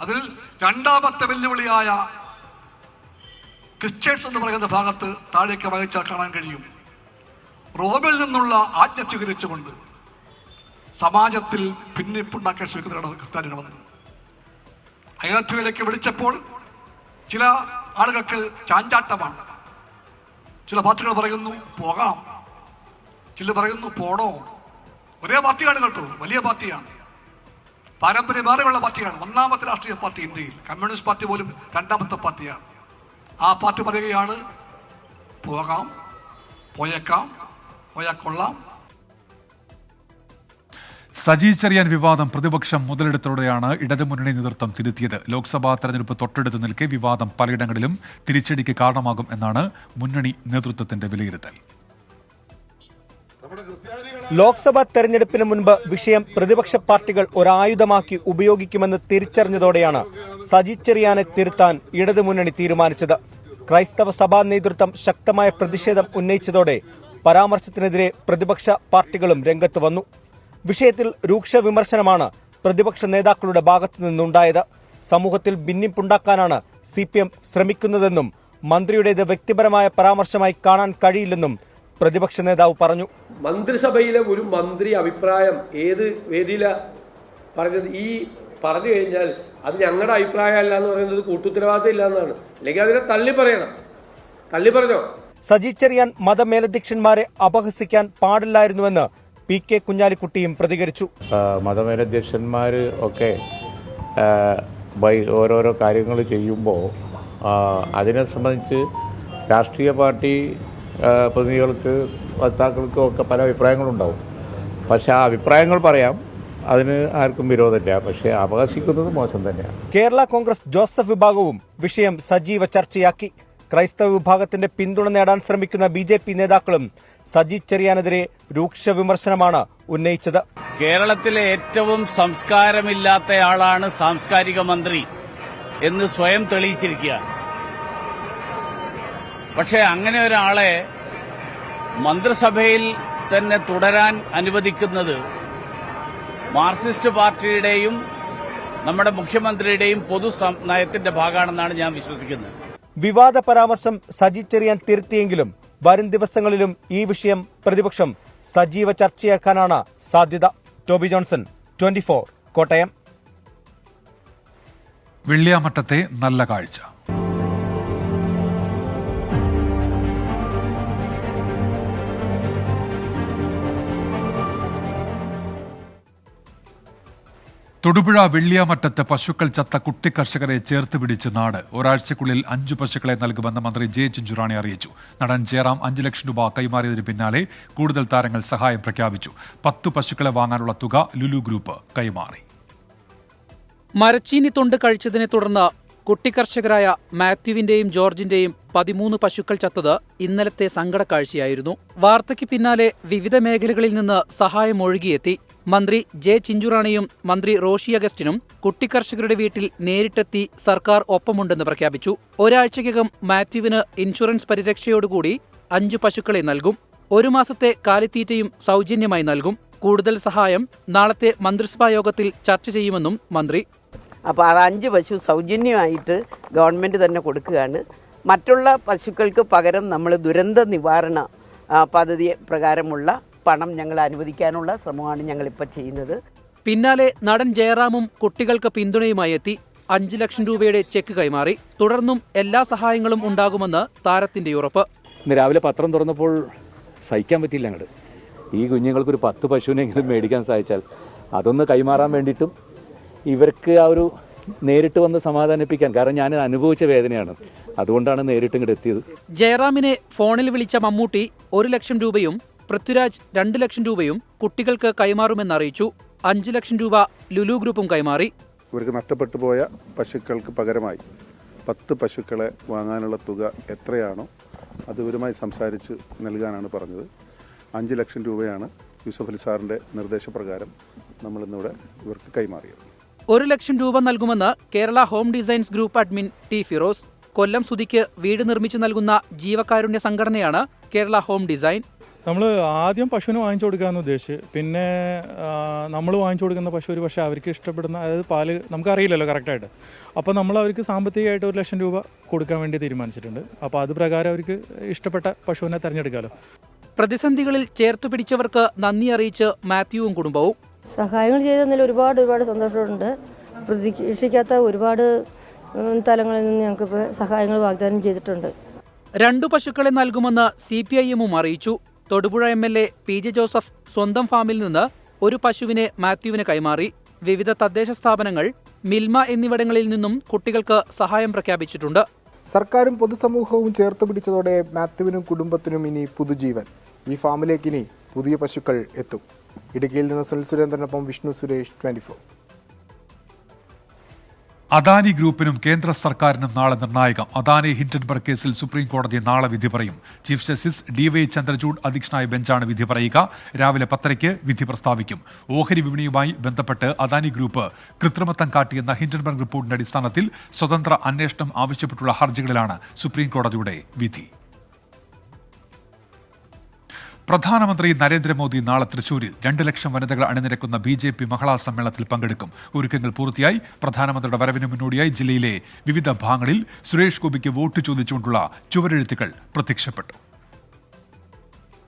അതിൽ രണ്ടാമത്തെ വെല്ലുവിളിയായ ക്രിസ്ത്യൻസ് എന്ന് പറയുന്ന ഭാഗത്ത് താഴേക്ക് വായിച്ചാൽ കാണാൻ കഴിയും. റോമിൽ നിന്നുള്ള ആജ്ഞ സ്വീകരിച്ചുകൊണ്ട് സമാജത്തിൽ ഭിന്നിപ്പുണ്ടാക്കാൻ ശ്രമിക്കുന്നവരാണ് ക്രിസ്ത്യാനികളെന്ന്. അയോധ്യയിലേക്ക് വിളിച്ചപ്പോൾ ചില ആളുകൾക്ക് ചാഞ്ചാട്ടമാണ്. ചില പാർട്ടികൾ പറയുന്നു പോകാം, ചില പറയുന്നു പോണോ. ഒരേ പാർട്ടിയാണ് കേട്ടോ, വലിയ പാർട്ടിയാണ്, പാരമ്പര്യമേറെയുള്ള പാർട്ടിയാണ്. ഒന്നാമത്തെ രാഷ്ട്രീയ പാർട്ടി ഇന്ത്യയിൽ. കമ്മ്യൂണിസ്റ്റ് പാർട്ടി പോലും രണ്ടാമത്തെ പാർട്ടിയാണ്. ആ പാർട്ടി പറയുകയാണ് പോകാം, പോയേക്കാം, പോയാൽ കൊള്ളാം. സജി ചെറിയാൻ വിവാദം പ്രതിപക്ഷം മുതലെടുത്തതോടെയാണ് ഇടതുമുന്നണി നേതൃത്വം തിരുത്തിയത്. ലോക്സഭാ തെരഞ്ഞെടുപ്പ് തൊട്ടടുത്ത് നിൽക്കെ വിവാദം പലയിടങ്ങളിലും തിരിച്ചടിക്ക് കാരണമാകും എന്നാണ് മുന്നണി നേതൃത്വത്തിന്റെ വിലയിരുത്തൽ. ലോക്സഭാ തെരഞ്ഞെടുപ്പിന് മുൻപ് വിഷയം പ്രതിപക്ഷ പാർട്ടികൾ ഒരായുധമാക്കി ഉപയോഗിക്കുമെന്ന് തിരിച്ചറിഞ്ഞതോടെയാണ് സജി ചെറിയാനെ തിരുത്താൻ ഇടതുമുന്നണി തീരുമാനിച്ചത്. ക്രൈസ്തവ സഭാ നേതൃത്വം ശക്തമായ പ്രതിഷേധം ഉന്നയിച്ചതോടെ പരാമർശത്തിനെതിരെ പ്രതിപക്ഷ പാർട്ടികളും രംഗത്ത് വന്നു. വിഷയത്തിൽ രൂക്ഷ വിമർശനമാണ് പ്രതിപക്ഷ നേതാക്കളുടെ ഭാഗത്തു നിന്നുണ്ടായത്. സമൂഹത്തിൽ ഭിന്നിപ്പുണ്ടാക്കാനാണ് CPM ശ്രമിക്കുന്നതെന്നും മന്ത്രിയുടേത് വ്യക്തിപരമായ പരാമർശമായി കാണാൻ കഴിയില്ലെന്നും പ്രതിപക്ഷ നേതാവ് പറഞ്ഞു. മന്ത്രിസഭയിലെ ഒരു മന്ത്രി അഭിപ്രായം ഏത് വേദിയില പറഞ്ഞത്? ഈ പറഞ്ഞു കഴിഞ്ഞാൽ അത് ഞങ്ങളുടെ അഭിപ്രായമല്ല എന്ന് പറയുന്നത് കൂട്ടുത്തരവാദിത്തം ഇല്ല എന്നാണ്. അല്ലെങ്കിൽ അതിനെ തള്ളി പറയണം. തള്ളി പറഞ്ഞോ? സജി ചെറിയാൻ മതമേലധ്യക്ഷന്മാരെ അപഹസിക്കാൻ പാടില്ലായിരുന്നുവെന്ന് PK കുഞ്ഞാലിക്കുട്ടിയും പ്രതികരിച്ചു. മതമേലധ്യക്ഷന്മാർ ഒക്കെ ഓരോരോ കാര്യങ്ങൾ ചെയ്യുമ്പോൾ അതിനെ സംബന്ധിച്ച് രാഷ്ട്രീയ പാർട്ടി പ്രതിനിധികൾക്ക് വക്താക്കൾക്കും ഒക്കെ പല അഭിപ്രായങ്ങളുണ്ടാവും. പക്ഷേ ആ അഭിപ്രായങ്ങൾ പറയാം, അതിന് ആർക്കും വിരോധമില്ല. പക്ഷേ അപഹസിക്കുന്നത് മോശം തന്നെയാണ്. കേരള കോൺഗ്രസ് ജോസഫ് വിഭാഗവും വിഷയം സജീവ ചർച്ചയാക്കി. ക്രൈസ്തവ വിഭാഗത്തിന്റെ പിന്തുണ നേടാൻ ശ്രമിക്കുന്ന BJP നേതാക്കളും സജി ചെറിയാനെതിരെ രൂക്ഷ വിമർശനമാണ് ഉന്നയിച്ചത്. കേരളത്തിലെ ഏറ്റവും സംസ്കാരമില്ലാത്തയാളാണ് സാംസ്കാരിക മന്ത്രി എന്ന് സ്വയം തെളിയിച്ചിരിക്കുകയാണ്. പക്ഷേ അങ്ങനെ ഒരാളെ മന്ത്രിസഭയിൽ തന്നെ തുടരാൻ അനുവദിക്കുന്നത് മാർക്സിസ്റ്റ് പാർട്ടിയുടെയും നമ്മുടെ മുഖ്യമന്ത്രിയുടെയും പൊതു നയത്തിന്റെ ഭാഗമാണെന്നാണ് ഞാൻ വിശ്വസിക്കുന്നത്. വിവാദ പരാമർശം സജി ചെറിയാൻ തിരുത്തിയെങ്കിലും വരും ദിവസങ്ങളിലും ഈ വിഷയം പ്രതിപക്ഷം സജീവ ചർച്ചയാക്കാനാണ് സാധ്യത. Toby Johnson, 24, Kottayam. വെള്ളിയാമറ്റത്തെ നല്ല കാഴ്ച. തൊടുപുഴ വെള്ളിയാമറ്റത്ത് പശുക്കൾ ചത്ത കുട്ടി കർഷകരെ ചേർത്ത് പിടിച്ച് നാട്. ഒരാഴ്ചക്കുള്ളിൽ 5 പശുക്കളെ നൽകുമെന്ന് മന്ത്രി ജെ ചിഞ്ചുറാണി അറിയിച്ചു. നടൻ ജയറാം 5 ലക്ഷം രൂപ കൈമാറിയതിന് പിന്നാലെ കൂടുതൽ താരങ്ങൾ സഹായം പ്രഖ്യാപിച്ചു. 10 പശുക്കളെ വാങ്ങാനുള്ള തുക ലുലു ഗ്രൂപ്പ് കൈമാറി. മരച്ചീനി തൊണ്ട് കഴിച്ചതിനെ തുടർന്ന് കുട്ടിക്കർഷകരായ മാത്യുവിന്റെയും ജോർജിന്റെയും 13 പശുക്കൾ ചത്തത് ഇന്നലത്തെ സങ്കടക്കാഴ്ചയായിരുന്നു. വാർത്തയ്ക്ക് പിന്നാലെ വിവിധ മേഖലകളിൽ നിന്ന് സഹായം ഒഴുകിയെത്തി. മന്ത്രി ജെ ചിഞ്ചുറാണിയും മന്ത്രി റോഷി അഗസ്റ്റിനും കുട്ടിക്കർഷകരുടെ വീട്ടിൽ നേരിട്ടെത്തി സർക്കാർ ഒപ്പമുണ്ടെന്ന് പ്രഖ്യാപിച്ചു. ഒരാഴ്ചയ്ക്കകം മാത്യുവിന് ഇൻഷുറൻസ് പരിരക്ഷയോടുകൂടി 5 പശുക്കളെ നൽകും. 1 മാസത്തെ കാലിത്തീറ്റയും സൗജന്യമായി നൽകും. കൂടുതൽ സഹായം നാളത്തെ മന്ത്രിസഭാ യോഗത്തിൽ ചർച്ച ചെയ്യുമെന്നും മന്ത്രി. അപ്പോൾ അത് 5 പശു സൗജന്യമായിട്ട് ഗവൺമെൻറ് തന്നെ കൊടുക്കുകയാണ്. മറ്റുള്ള പശുക്കൾക്ക് പകരം നമ്മൾ ദുരന്ത നിവാരണ പദ്ധതി പ്രകാരമുള്ള പണം ഞങ്ങൾ അനുവദിക്കാനുള്ള ശ്രമമാണ് ഞങ്ങളിപ്പോൾ ചെയ്യുന്നത്. പിന്നാലെ നടൻ ജയറാമും കുട്ടികൾക്ക് പിന്തുണയുമായി എത്തി 5 ലക്ഷം രൂപയുടെ ചെക്ക് കൈമാറി. തുടർന്നും എല്ലാ സഹായങ്ങളും ഉണ്ടാകുമെന്ന് താരത്തിന്റെ ഉറപ്പ്. ഇന്ന് രാവിലെ പത്രം തുറന്നപ്പോൾ സഹിക്കാൻ പറ്റിയില്ല അങ്ങോട്ട്. ഈ കുഞ്ഞുങ്ങൾക്കൊരു 10 പശുവിനെങ്കിലും മേടിക്കാൻ സാധിച്ചാൽ അതൊന്ന് കൈമാറാൻ വേണ്ടിയിട്ടും ഇവർക്ക് ആ ഒരു നേരിട്ട് വന്ന് സമാധാനിപ്പിക്കാൻ, കാരണം ഞാൻ അനുഭവിച്ച വേദനയാണ്, അതുകൊണ്ടാണ് നേരിട്ട് ഇങ്ങോട്ട് എത്തിയത്. ജയറാമിനെ ഫോണിൽ വിളിച്ച മമ്മൂട്ടി 1 ലക്ഷം രൂപയും പൃഥ്വിരാജ് 2 ലക്ഷം രൂപയും കുട്ടികൾക്ക് കൈമാറുമെന്നറിയിച്ചു. 5 ലക്ഷം രൂപ ലുലു ഗ്രൂപ്പും കൈമാറി. ഇവർക്ക് നഷ്ടപ്പെട്ടു പോയ പശുക്കൾക്ക് പകരമായി 10 പശുക്കളെ വാങ്ങാനുള്ള തുക എത്രയാണോ അത് ഇവരുമായി സംസാരിച്ച് നൽകാനാണ് പറഞ്ഞത്. 5 ലക്ഷം രൂപയാണ് യൂസഫ് അലി സാറിൻ്റെ നിർദ്ദേശപ്രകാരം നമ്മളിന്നിവിടെ ഇവർക്ക് കൈമാറിയത്. 1 ലക്ഷം രൂപ നൽകുമെന്ന് Kerala home designs group admin T Firoz. Kollam സുധിക്ക് വീട് നിർമ്മിച്ചു നൽകുന്ന ജീവകാരുണ്യ സംഘടനയാണ് കേരള ഹോം ഡിസൈൻ. നമ്മൾ ആദ്യം പശുവിന് വാങ്ങിച്ചു കൊടുക്കാമെന്ന് ഉദ്ദേശിച്ച്, പിന്നെ നമ്മൾ വാങ്ങിച്ചു കൊടുക്കുന്ന പശു ഒരു പക്ഷേ അവർക്ക് ഇഷ്ടപ്പെടുന്ന, അതായത് പാല് നമുക്കറിയില്ലല്ലോ കറക്റ്റായിട്ട്, അപ്പോൾ നമ്മൾ അവർക്ക് സാമ്പത്തികമായിട്ട് 1 ലക്ഷം രൂപ കൊടുക്കാൻ വേണ്ടി തീരുമാനിച്ചിട്ടുണ്ട്. അപ്പോൾ അത് പ്രകാരം അവർക്ക് ഇഷ്ടപ്പെട്ട പശുവിനെ തിരഞ്ഞെടുക്കാമല്ലോ. പ്രതിസന്ധികളിൽ ചേർത്തു പിടിച്ചവർക്ക് നന്ദി അറിയിച്ച് മാത്യുവും കുടുംബവും. സഹായങ്ങൾ ചെയ്തതിൽ ഒരുപാട് സന്തോഷമുണ്ട്. പ്രതീക്ഷിക്കാത്ത ഒരുപാട് തലങ്ങളിൽ നിന്ന് ഞങ്ങൾക്ക് സഹായങ്ങൾ വാഗ്ദാനം ചെയ്തിട്ടുണ്ട്. 2 പശുക്കളെ നൽകുമെന്ന് CPIM അറിയിച്ചു. തൊടുപുഴ MLA PJ ജോസഫ് സ്വന്തം ഫാമിൽ നിന്ന് 1 പശുവിനെ മാത്യുവിന് കൈമാറി. വിവിധ തദ്ദേശ സ്ഥാപനങ്ങൾ, മിൽമ എന്നിവിടങ്ങളിൽ നിന്നും കുട്ടികൾക്ക് സഹായം പ്രഖ്യാപിച്ചിട്ടുണ്ട്. സർക്കാരും പൊതുസമൂഹവും ചേർത്ത് പിടിച്ചതോടെ മാത്യുവിനും കുടുംബത്തിനും ഇനി പുതുജീവൻ. ഈ ഫാമിലേക്ക് ഇനി പുതിയ പശുക്കൾ എത്തും. ഇടുക്കിയിൽ നിന്ന് സുനിൽ സുരേന്ദ്രനൊപ്പം വിഷ്ണു സുരേഷ്, 24. അദാനി ഗ്രൂപ്പിനും കേന്ദ്ര സർക്കാരിനും നാളെ നിർണായകം. അദാനി ഹിൻഡൻബർഗ് കേസിൽ സുപ്രീം കോടതി നാളെ വിധി പറയും. ചീഫ് ജസ്റ്റിസ് DY ചന്ദ്രചൂഡ് അധ്യക്ഷനായ ബെഞ്ചാണ് വിധി പറയുക. രാവിലെ 10:30 വിധി പ്രസ്താവിക്കും. ഓഹരി വിപണിയുമായി ബന്ധപ്പെട്ട് അദാനി ഗ്രൂപ്പ് കൃത്രിമത്വം കാട്ടിയെന്ന ഹിൻഡൻബർഗ് റിപ്പോർട്ടിന്റെ അടിസ്ഥാനത്തിൽ സ്വതന്ത്ര അന്വേഷണം ആവശ്യപ്പെട്ടുള്ള ഹർജികളിലാണ് സുപ്രീം കോടതിയുടെ വിധി. പ്രധാനമന്ത്രി നരേന്ദ്രമോദി നാളെ തൃശൂരിൽ 2 ലക്ഷം വനിതകൾ അണിനിരക്കുന്ന BJP മഹിളാ സമ്മേളനത്തിൽ പങ്കെടുക്കും. ഒരുക്കങ്ങൾ പൂർത്തിയായി. പ്രധാനമന്ത്രിയുടെ വരവിന് മുന്നോടിയായി ജില്ലയിലെ വിവിധ ഭാഗങ്ങളിൽ സുരേഷ് ഗോപിക്ക് വോട്ട് ചോദിച്ചുകൊണ്ടുള്ള ചുവരെഴുത്തുകൾ പ്രത്യക്ഷപ്പെട്ടു.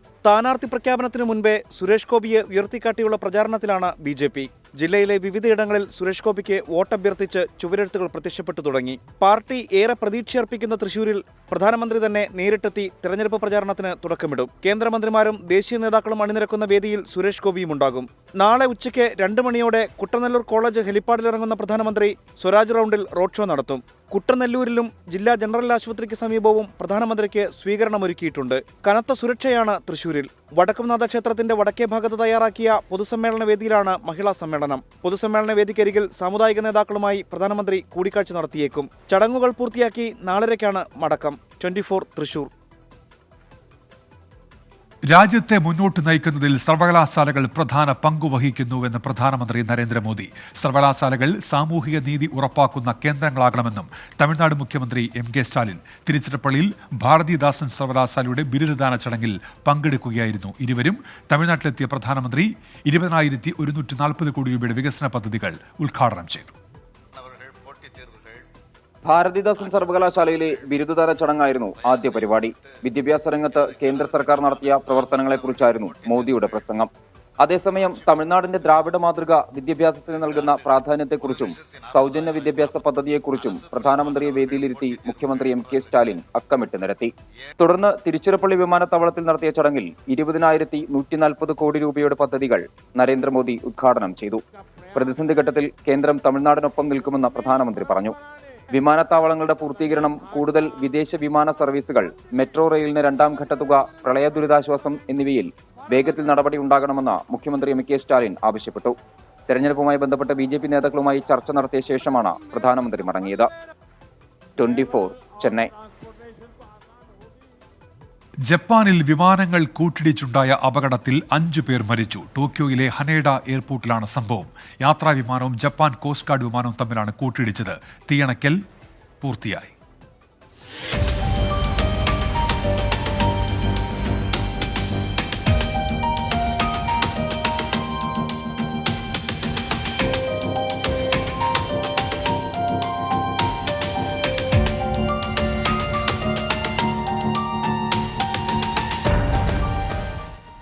സ്ഥാനാർത്ഥി പ്രഖ്യാപനത്തിന് മുൻപേ സുരേഷ് ഗോപിയെ ഉയർത്തിക്കാട്ടിയുള്ള പ്രചാരണത്തിലാണ് BJP. ജില്ലയിലെ വിവിധയിടങ്ങളിൽ സുരേഷ് ഗോപിക്ക് വോട്ടഭ്യർത്ഥിച്ച് ചുവരെഴുത്തുകൾ പ്രത്യക്ഷപ്പെട്ടു തുടങ്ങി. പാർട്ടി ഏറെ പ്രതീക്ഷയർപ്പിക്കുന്ന തൃശൂരിൽ പ്രധാനമന്ത്രി തന്നെ നേരിട്ടെത്തി തെരഞ്ഞെടുപ്പ് പ്രചാരണത്തിന് തുടക്കമിടും. കേന്ദ്രമന്ത്രിമാരും ദേശീയ നേതാക്കളും അണിനിരക്കുന്ന വേദിയിൽ സുരേഷ് ഗോപിയും ഉണ്ടാകും. നാളെ ഉച്ചയ്ക്ക് 2 മണിയോടെ കുട്ടനെല്ലൂർ കോളേജ് ഹെലിപ്പാഡിലിറങ്ങുന്ന പ്രധാനമന്ത്രി സ്വരാജ് റൗണ്ടിൽ റോഡ് ഷോ നടത്തും. കുട്ടനെല്ലൂരിലും ജില്ലാ ജനറൽ ആശുപത്രിക്ക് സമീപവും പ്രധാനമന്ത്രിക്ക് സ്വീകരണമൊരുക്കിയിട്ടുണ്ട്. കനത്ത സുരക്ഷയാണ് തൃശൂരിൽ. വടക്കുംനാഥ ക്ഷേത്രത്തിന്റെ വടക്കേ ഭാഗത്ത് തയ്യാറാക്കിയ പൊതുസമ്മേളന വേദിയിലാണ് മഹിളാ സമ്മേളനം. പൊതുസമ്മേളന വേദിക്കരികിൽ സാമുദായിക നേതാക്കളുമായി പ്രധാനമന്ത്രി കൂടിക്കാഴ്ച നടത്തിയേക്കും. ചടങ്ങുകൾ പൂർത്തിയാക്കി നാളരയ്ക്കാണ് മടക്കം. 24 തൃശൂർ. രാജ്യത്തെ മുന്നോട്ട് നയിക്കുന്നതിൽ സർവകലാശാലകൾ പ്രധാന പങ്കുവഹിക്കുന്നുവെന്ന് പ്രധാനമന്ത്രി നരേന്ദ്രമോദി. സർവകലാശാലകൾ സാമൂഹിക നീതി ഉറപ്പാക്കുന്ന കേന്ദ്രങ്ങളാകണമെന്നും തമിഴ്നാട് മുഖ്യമന്ത്രി MK സ്റ്റാലിൻ. തിരുച്ചിറപ്പള്ളിയിൽ ഭാരതീദാസൻ സർവകലാശാലയുടെ ബിരുദദാന ചടങ്ങിൽ പങ്കെടുക്കുകയായിരുന്നു ഇരുവരും. തമിഴ്നാട്ടിലെത്തിയ പ്രധാനമന്ത്രി 20,140 കോടി രൂപയുടെ വികസന പദ്ധതികൾ ഉദ്ഘാടനം ചെയ്തു. ഭാരതീദാസൻ സർവകലാശാലയിലെ ബിരുദദാന ചടങ്ങായിരുന്നു ആദ്യ പരിപാടി. വിദ്യാഭ്യാസ രംഗത്ത് കേന്ദ്ര സർക്കാർ നടത്തിയ പ്രവർത്തനങ്ങളെക്കുറിച്ചായിരുന്നു മോദിയുടെ പ്രസംഗം. അതേസമയം തമിഴ്നാടിന്റെ ദ്രാവിഡ മാതൃക വിദ്യാഭ്യാസത്തിന് നൽകുന്ന പ്രാധാന്യത്തെക്കുറിച്ചും സൗജന്യ വിദ്യാഭ്യാസ പദ്ധതിയെക്കുറിച്ചും പ്രധാനമന്ത്രിയെ വേദിയിലിരുത്തി മുഖ്യമന്ത്രി MK സ്റ്റാലിൻ അക്കമിട്ട് നിരത്തി. തുടർന്ന് തിരുച്ചിറപ്പള്ളി വിമാനത്താവളത്തിൽ നടത്തിയ ചടങ്ങിൽ 20,140 കോടി രൂപയുടെ പദ്ധതികൾ നരേന്ദ്രമോദി ഉദ്ഘാടനം ചെയ്തു. പ്രതിസന്ധി ഘട്ടത്തിൽ കേന്ദ്രം തമിഴ്നാടിനൊപ്പം നിൽക്കുമെന്ന് പ്രധാനമന്ത്രി പറഞ്ഞു. വിമാനത്താവളങ്ങളുടെ പൂർത്തീകരണം, കൂടുതൽ വിദേശ വിമാന സർവീസുകൾ, മെട്രോ റെയിലിന് 2ാം ഘട്ട തുക, പ്രളയ ദുരിതാശ്വാസം എന്നിവയിൽ വേഗത്തിൽ നടപടി ഉണ്ടാകണമെന്ന് മുഖ്യമന്ത്രി MK സ്റ്റാലിൻ ആവശ്യപ്പെട്ടു. തെരഞ്ഞെടുപ്പുമായി ബന്ധപ്പെട്ട് BJP നേതാക്കളുമായി ചർച്ച നടത്തിയ ശേഷമാണ് പ്രധാനമന്ത്രി മടങ്ങിയത്. 24 ചെന്നൈ. ജപ്പാനിൽ വിമാനങ്ങൾ കൂട്ടിടിച്ചുണ്ടായ അപകടത്തിൽ 5 പേർ മരിച്ചു. ടോക്കിയോയിലെ ഹനേഡ എയർപോർട്ടിലാണ് സംഭവം. യാത്രാ വിമാനവും ജപ്പാൻ കോസ്റ്റ് ഗാർഡ് വിമാനവും തമ്മിലാണ് കൂട്ടിയിടിച്ചത്. തീയണയ്ക്കൽ പൂർത്തിയായി.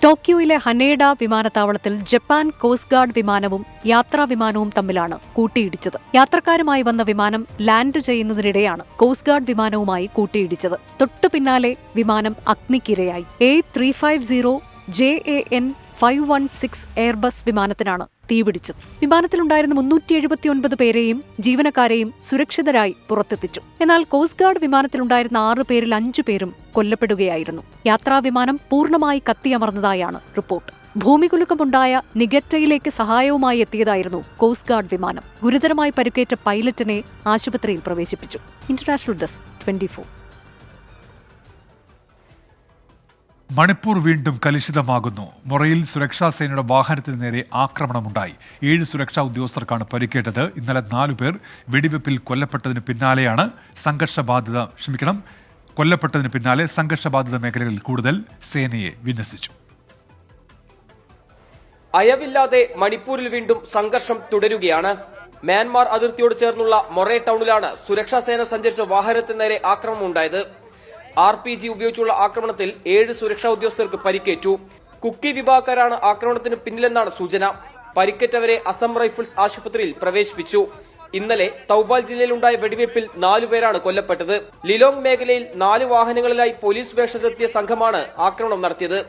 ടോക്കിയോയിലെ ഹനേഡ വിമാനത്താവളത്തിൽ ജപ്പാൻ കോസ്റ്റ് ഗാർഡ് വിമാനവും യാത്രാ വിമാനവും തമ്മിലാണ് കൂട്ടിയിടിച്ചത്. യാത്രക്കാരുമായി വന്ന വിമാനം ലാൻഡ് ചെയ്യുന്നതിനിടെയാണ് കോസ്റ്റ് ഗാർഡ് വിമാനവുമായി കൂട്ടിയിടിച്ചത്. തൊട്ടു പിന്നാലെ വിമാനം അഗ്നിക്കിരയായി. A350 JAN 516 എയർബസ് വിമാനത്തിനാണ് തീപിടിച്ചത്. വിമാനത്തിലുണ്ടായിരുന്ന 379 പേരെയും ജീവനക്കാരെയും സുരക്ഷിതരായി പുറത്തെത്തിച്ചു. എന്നാൽ കോസ്റ്റ് ഗാർഡ് വിമാനത്തിലുണ്ടായിരുന്ന 6 പേരിൽ 5 പേരും കൊല്ലപ്പെടുകയായിരുന്നു. യാത്രാ വിമാനം പൂർണ്ണമായി കത്തിയമർന്നതായാണ് റിപ്പോർട്ട്. ഭൂമികുലുക്കമുണ്ടായ നിഗറ്റയിലേക്ക് സഹായവുമായി എത്തിയതായിരുന്നു കോസ്റ്റ് ഗാർഡ് വിമാനം. ഗുരുതരമായി പരിക്കേറ്റ പൈലറ്റിനെ ആശുപത്രിയിൽ പ്രവേശിപ്പിച്ചു. International desk 24. മണിപ്പൂർ വീണ്ടും കലുഷിതമാകുന്നു. മൊറയിൽ സുരക്ഷാ സേനയുടെ വാഹനത്തിന് നേരെ ആക്രമണമുണ്ടായി. 7 സുരക്ഷാ ഉദ്യോഗസ്ഥർക്കാണ് പരിക്കേറ്റത്. ഇന്നലെ 4 പേർ വെടിവെപ്പിൽ കൊല്ലപ്പെട്ടതിന് പിന്നാലെ സംഘർഷബാധിത മേഖലകളിൽ കൂടുതൽ സേനയെ വിന്യസിച്ചു. അയവില്ലാതെ മണിപ്പൂരിൽ വീണ്ടും സംഘർഷം തുടരുകയാണ്. മ്യാൻമാർ അതിർത്തിയോട് ചേർന്നുള്ള മൊറേ ടൌണിലാണ് സുരക്ഷാ സേന സഞ്ചരിച്ച വാഹനത്തിന് നേരെ ആക്രമണമുണ്ടായത്. RPG ഉപയോഗിച്ചുള്ള ആക്രമണത്തിൽ 7 സുരക്ഷാ ഉദ്യോഗസ്ഥർക്ക് പരിക്കേറ്റു. കുക്കി വിഭാഗക്കാരാണ് ആക്രമണത്തിന് പിന്നിലെന്നാണ് സൂചന. പരിക്കേറ്റവരെ അസം റൈഫിൾസ് ആശുപത്രിയിൽ പ്രവേശിപ്പിച്ചു. ഇന്നലെ തൗബാൽ ജില്ലയിലുണ്ടായ വെടിവയ്പിൽ 4 പേരാണ് കൊല്ലപ്പെട്ടത്. ലിലോങ് മേഖലയിൽ 4 വാഹനങ്ങളിലായി പോലീസ് വേഷത്തിലെത്തിയ സംഘമാണ് ആക്രമണം നടത്തിയത്.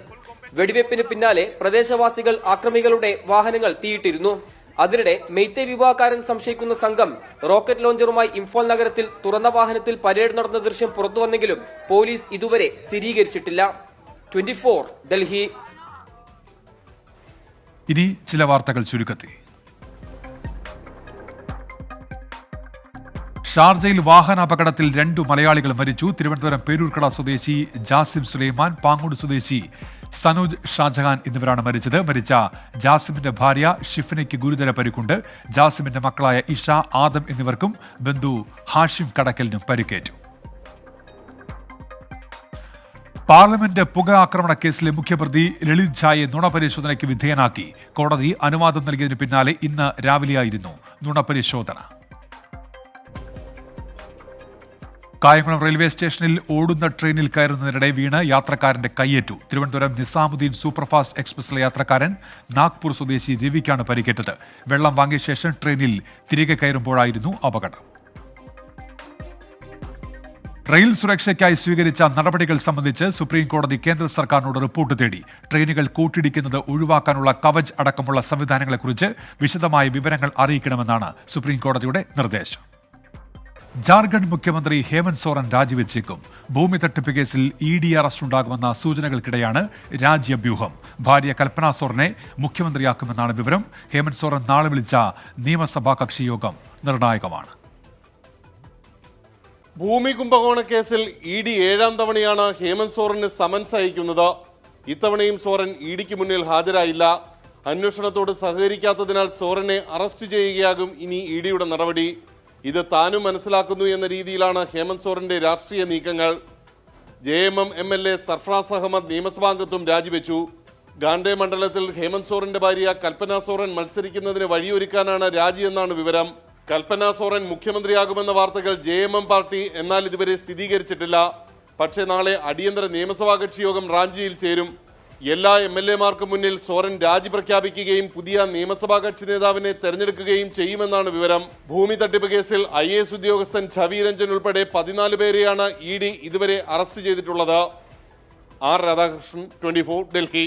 വെടിവയ്പിന് പിന്നാലെ പ്രദേശവാസികൾ ആക്രമികളുടെ വാഹനങ്ങൾ തീയിട്ടിരുന്നു. അതിനിടെ മെയ്തേ വിഭാഗക്കാരൻ സംശയിക്കുന്ന സംഘം റോക്കറ്റ് ലോഞ്ചറുമായി ഇംഫാൽ നഗരത്തിൽ തുറന്ന വാഹനത്തിൽ പരേഡ് നടന്ന ദൃശ്യം പുറത്തുവന്നെങ്കിലും പോലീസ് ഇതുവരെ സ്ഥിരീകരിച്ചിട്ടില്ല. 24 ഡൽഹി. ഇനി ചില വാർത്തകൾ ചുരുക്കത്തിൽ. ഷാർജയിൽ വാഹനാപകടത്തിൽ 2 മലയാളികൾ മരിച്ചു. തിരുവനന്തപുരം പേരൂർക്കട സ്വദേശി ജാസിം സുലൈമാൻ, പാങ്ങോട് സ്വദേശി സനോജ് ഷാജഹാൻ എന്നിവരാണ് മരിച്ചത്. മരിച്ച ജാസിമിന്റെ ഭാര്യ ഷിഫിനയ്ക്ക് ഗുരുതര പരിക്കുണ്ട്. ജാസിമിന്റെ മക്കളായ ഇഷ, ആദം എന്നിവർക്കും ബന്ധു ഹാഷിം കടക്കലിനും പരിക്കേറ്റു. പാർലമെന്റ് പുക ആക്രമണ കേസിലെ മുഖ്യപ്രതി ലളിത് ഝായെ നുണപരിശോധനയ്ക്ക് വിധേയനാക്കി. കോടതി അനുവാദം നൽകിയതിനു പിന്നാലെ ഇന്ന് രാവിലെയായിരുന്നു നുണപരിശോധന. കായംകുളം റെയിൽവേ സ്റ്റേഷനിൽ ഓടുന്ന ട്രെയിനിൽ കയറുന്നതിനിടെ വീണ് യാത്രക്കാരന്റെ കയ്യേറ്റു. തിരുവനന്തപുരം നിസാമുദ്ദീൻ സൂപ്പർഫാസ്റ്റ് എക്സ്പ്രസിലെ യാത്രക്കാരൻ നാഗ്പൂർ സ്വദേശി രവിക്കാണ് പരിക്കേറ്റത്. വെള്ളം വാങ്ങിയ ശേഷം ട്രെയിനിൽ തിരികെ കയറുമ്പോഴായിരുന്നു അപകടം. റെയിൽ സുരക്ഷയ്ക്കായി സ്വീകരിച്ച നടപടികൾ സംബന്ധിച്ച് സുപ്രീം കോടതി കേന്ദ്ര സർക്കാരിനോട് റിപ്പോർട്ട് തേടി. ട്രെയിനുകൾ കൂട്ടിയിടിക്കുന്നത് ഒഴിവാക്കാനുള്ള കവച് അടക്കമുള്ള സംവിധാനങ്ങളെക്കുറിച്ച് വിശദമായ വിവരങ്ങൾ അറിയിക്കണമെന്നാണ് സുപ്രീം കോടതിയുടെ നിർദ്ദേശം. ജാർഖണ്ഡ് മുഖ്യമന്ത്രി ഹേമന്ത് സോറൻ രാജിവെച്ചേക്കും. ഭൂമി തട്ടിപ്പ് കേസിൽ ED അറസ്റ്റ് ഉണ്ടാകുമെന്ന സൂചനകൾക്കിടെയാണ് രാജ്യവ്യൂഹം. ഭാര്യ കൽപ്പന സോറനെ മുഖ്യമന്ത്രിയാക്കുമെന്നാണ് വിവരം. ഹേമന്ത് സോറൻ നാളെ വിളിച്ച നിയമസഭാ കക്ഷി യോഗം നിർണായകമാണ്. ഭൂമി കുംഭകോണ കേസിൽ ED 7ാം തവണയാണ് ഹേമന്ത് സോറന് സമൻസ് അയക്കുന്നത്. ഇത്തവണയും സോറൻ EDക്ക് മുന്നിൽ ഹാജരായില്ല. അന്വേഷണത്തോട് സഹകരിക്കാത്തതിനാൽ സോറനെ അറസ്റ്റ് ചെയ്യുകയാകും ഇനി EDയുടെ നടപടി. ഇത് താനും മനസ്സിലാക്കുന്നു എന്ന രീതിയിലാണ് ഹേമന്ത് സോറന്റെ രാഷ്ട്രീയ നീക്കങ്ങൾ. JMM MLA സർഫറാസ് അഹമ്മദ് നിയമസഭാംഗത്വം രാജിവെച്ചു. ഗാണ്ഡെ മണ്ഡലത്തിൽ ഹേമന്ത് സോറന്റെ ഭാര്യ കൽപ്പന സോറൻ മത്സരിക്കുന്നതിന് വഴിയൊരുക്കാനാണ് രാജിയെന്നാണ് വിവരം. കൽപ്പന സോറൻ മുഖ്യമന്ത്രിയാകുമെന്ന വാർത്തകൾ JMM പാർട്ടി എന്നാൽ ഇതുവരെ സ്ഥിരീകരിച്ചിട്ടില്ല. പക്ഷേ നാളെ അടിയന്തര നിയമസഭാ കക്ഷി യോഗം റാഞ്ചിയിൽ ചേരും. എല്ലാ MLA-മാർക്കും മുന്നിൽ സോറൻ രാജി പ്രഖ്യാപിക്കുകയും പുതിയ നിയമസഭാ കക്ഷി നേതാവിനെ തെരഞ്ഞെടുക്കുകയും ചെയ്യുമെന്നാണ് വിവരം. ഭൂമി തട്ടിപ്പ് കേസിൽ IAS ഉദ്യോഗസ്ഥൻ ഛവി രഞ്ജൻ ഉൾപ്പെടെ 14 പേരെയാണ് ED ഇതുവരെ അറസ്റ്റ് ചെയ്തിട്ടുള്ളത്. R രാധാകൃഷ്ണൻ, 24, ഡൽഹി.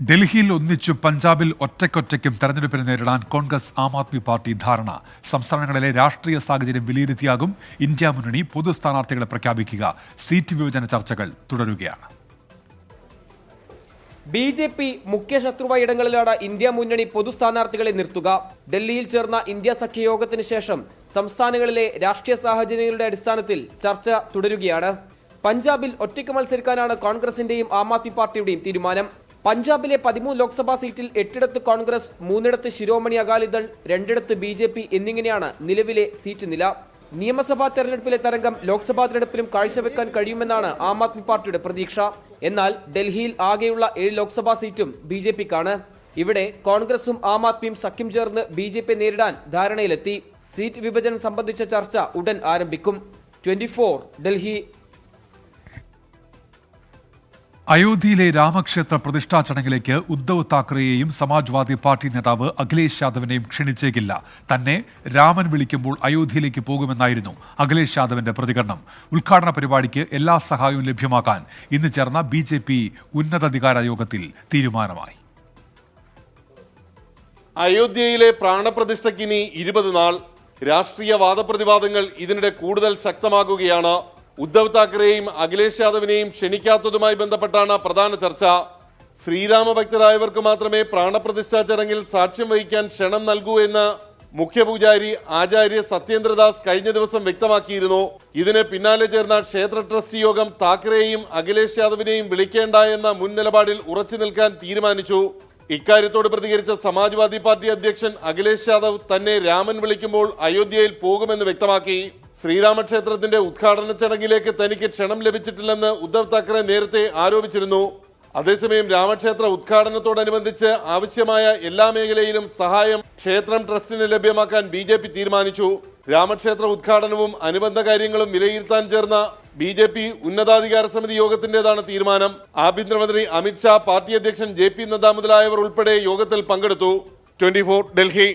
ഡൽഹിയിൽ ഒന്നിച്ചു പഞ്ചാബിൽ ഒറ്റയ്ക്കൊറ്റയ്ക്കും തെരഞ്ഞെടുപ്പിനെ നേരിടാൻ കോൺഗ്രസ് ആം ആദ്മി പാർട്ടി ധാരണ. സംസ്ഥാനങ്ങളിലെ രാഷ്ട്രീയ സാഹചര്യം വിലയിരുത്തിയാകും ഇന്ത്യ മുന്നണി പൊതു സ്ഥാനാർത്ഥികളെ പ്രഖ്യാപിക്കുക. സീറ്റ് വിഭജന ചർച്ചകൾ തുടരുകയാണ്. BJP മുഖ്യ ശത്രുവായ ഇടങ്ങളിലാണ് ഇന്ത്യ മുന്നണി പൊതു സ്ഥാനാർത്ഥികളെ നിർത്തുക. ഡൽഹിയിൽ ചേർന്ന ഇന്ത്യ സഖ്യയോഗത്തിന് ശേഷം സംസ്ഥാനങ്ങളിലെ രാഷ്ട്രീയ സാഹചര്യങ്ങളുടെ അടിസ്ഥാനത്തിൽ ചർച്ച തുടരുകയാണ്. പഞ്ചാബിൽ ഒറ്റയ്ക്ക് മത്സരിക്കാനാണ് കോൺഗ്രസിന്റെയും ആം ആദ്മി പാർട്ടിയുടെയും തീരുമാനം. പഞ്ചാബിലെ 13 ലോക്സഭാ സീറ്റിൽ 8ഇടത്ത് കോൺഗ്രസ്, 3ഇടത്ത് ശിരോമണി അകാലിദൾ, 2ഇടത്ത് BJP എന്നിങ്ങനെയാണ് നിലവിലെ സീറ്റ് നില. നിയമസഭാ തെരഞ്ഞെടുപ്പിലെ തരംഗം ലോക്സഭാ തെരഞ്ഞെടുപ്പിലും കാഴ്ചവെക്കാൻ കഴിയുമെന്നാണ് ആം ആദ്മി പാർട്ടിയുടെ പ്രതീക്ഷ. എന്നാൽ ഡൽഹിയിൽ ആകെയുള്ള 7 ലോക്സഭാ സീറ്റും BJPക്കാണ്. ഇവിടെ കോൺഗ്രസും ആം ആദ്മിയും സഖ്യം ചേർന്ന് BJP നേരിടാൻ ധാരണയിലെത്തി. സീറ്റ് വിഭജനം സംബന്ധിച്ച ചർച്ച ഉടൻ ആരംഭിക്കും. 24, ഡൽഹി. അയോധ്യയിലെ രാമക്ഷേത്ര പ്രതിഷ്ഠാ ചടങ്ങിലേക്ക് ഉദ്ധവ് താക്കറെയെയും സമാജ്വാദി പാർട്ടി നേതാവ് അഖിലേഷ് യാദവിനെയും ക്ഷണിച്ചേക്കില്ല. തന്നെ രാമൻ വിളിക്കുമ്പോൾ അയോധ്യയിലേക്ക് പോകുമെന്നായിരുന്നു അഖിലേഷ് യാദവിന്റെ പ്രതികരണം. ഉദ്ഘാടന പരിപാടിക്ക് എല്ലാ സഹായവും ലഭ്യമാക്കാൻ ഇന്ന് ചേർന്ന BJP ഉന്നതാധികാര യോഗത്തിൽ തീരുമാനമായി. അയോധ്യയിലെ പ്രാണപ്രതിഷ്ഠയ്ക്കിനി 20 നാൾ. രാഷ്ട്രീയ വാദപ്രതിവാദങ്ങൾ ഇതിനിടെ കൂടുതൽ ശക്തമാകുകയാണ്. ഉദ്ധവ് താക്കറെയും അഖിലേഷ് യാദവിനെയും ക്ഷണിക്കാത്തതുമായി ബന്ധപ്പെട്ടാണ് പ്രധാന ചർച്ച. ശ്രീരാമഭക്തരായവർക്ക് മാത്രമേ പ്രാണപ്രതിഷ്ഠാ ചടങ്ങിൽ സാക്ഷ്യം വഹിക്കാൻ ക്ഷണം നൽകൂ എന്ന് മുഖ്യപൂജാരി ആചാര്യ സത്യേന്ദ്രദാസ് കഴിഞ്ഞ ദിവസം വ്യക്തമാക്കിയിരുന്നു. ഇതിന് പിന്നാലെ ചേർന്ന ക്ഷേത്ര ട്രസ്റ്റ് യോഗം താക്കറെയും അഖിലേഷ് യാദവിനെയും വിളിക്കേണ്ട എന്ന മുൻ നിലപാടിൽ ഉറച്ചു നിൽക്കാൻ തീരുമാനിച്ചു. ഇക്കാര്യത്തോട് പ്രതികരിച്ച സമാജ്വാദി പാർട്ടി അധ്യക്ഷൻ അഖിലേഷ് യാദവ് തന്നെ രാമൻ വിളിക്കുമ്പോൾ അയോധ്യയിൽ പോകുമെന്ന് വ്യക്തമാക്കി. ശ്രീരാമക്ഷേത്രത്തിന്റെ ഉദ്ഘാടന ചടങ്ങിലേക്ക് തനിക്ക് ക്ഷണം ലഭിച്ചിട്ടില്ലെന്ന് ഉദ്ധവ് താക്കറെ നേരത്തെ ആരോപിച്ചിരുന്നു. അതേസമയം രാമക്ഷേത്ര ഉദ്ഘാടനത്തോടനുബന്ധിച്ച് ആവശ്യമായ എല്ലാ മേഖലയിലും സഹായം ക്ഷേത്രം ട്രസ്റ്റിന് ലഭ്യമാക്കാൻ BJP തീരുമാനിച്ചു. രാമക്ഷേത്ര ഉദ്ഘാടനവും അനുബന്ധ കാര്യങ്ങളും വിലയിരുത്താൻ ചേർന്ന BJP ഉന്നതാധികാര സമിതി യോഗത്തിന്റേതാണ് തീരുമാനം. ആഭ്യന്തരമന്ത്രി അമിത്ഷാ, പാർട്ടി അധ്യക്ഷൻ JP നദ്ദ മുതലായവർ ഉൾപ്പെടെ യോഗത്തിൽ പങ്കെടുത്തു. 24, ഡൽഹി.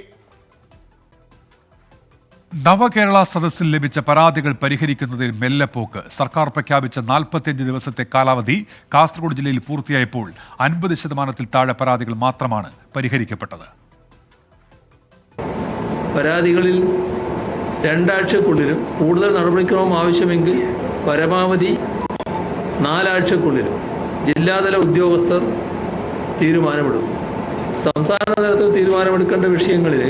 നവകേരള സദസ്സിൽ ലഭിച്ച പരാതികൾ പരിഹരിക്കുന്നതിൽ മെല്ലെപ്പോക്ക്. സർക്കാർ പ്രഖ്യാപിച്ച 45 ദിവസത്തെ കാലാവധി കാസർഗോഡ് ജില്ലയിൽ പൂർത്തിയായപ്പോൾ 50% താഴെ പരാതികൾ മാത്രമാണ് പരിഹരിക്കപ്പെട്ടത്. പരാതികളിൽ 2 ആഴ്ചക്കുള്ളിലും കൂടുതൽ നടപടിക്രമം ആവശ്യമെങ്കിൽ പരമാവധി 4 ആഴ്ചക്കുള്ളിലും ജില്ലാതല ഉദ്യോഗസ്ഥർ തീരുമാനമെടുക്കും. സംസ്ഥാന തലത്തിൽ തീരുമാനമെടുക്കേണ്ട വിഷയങ്ങളിൽ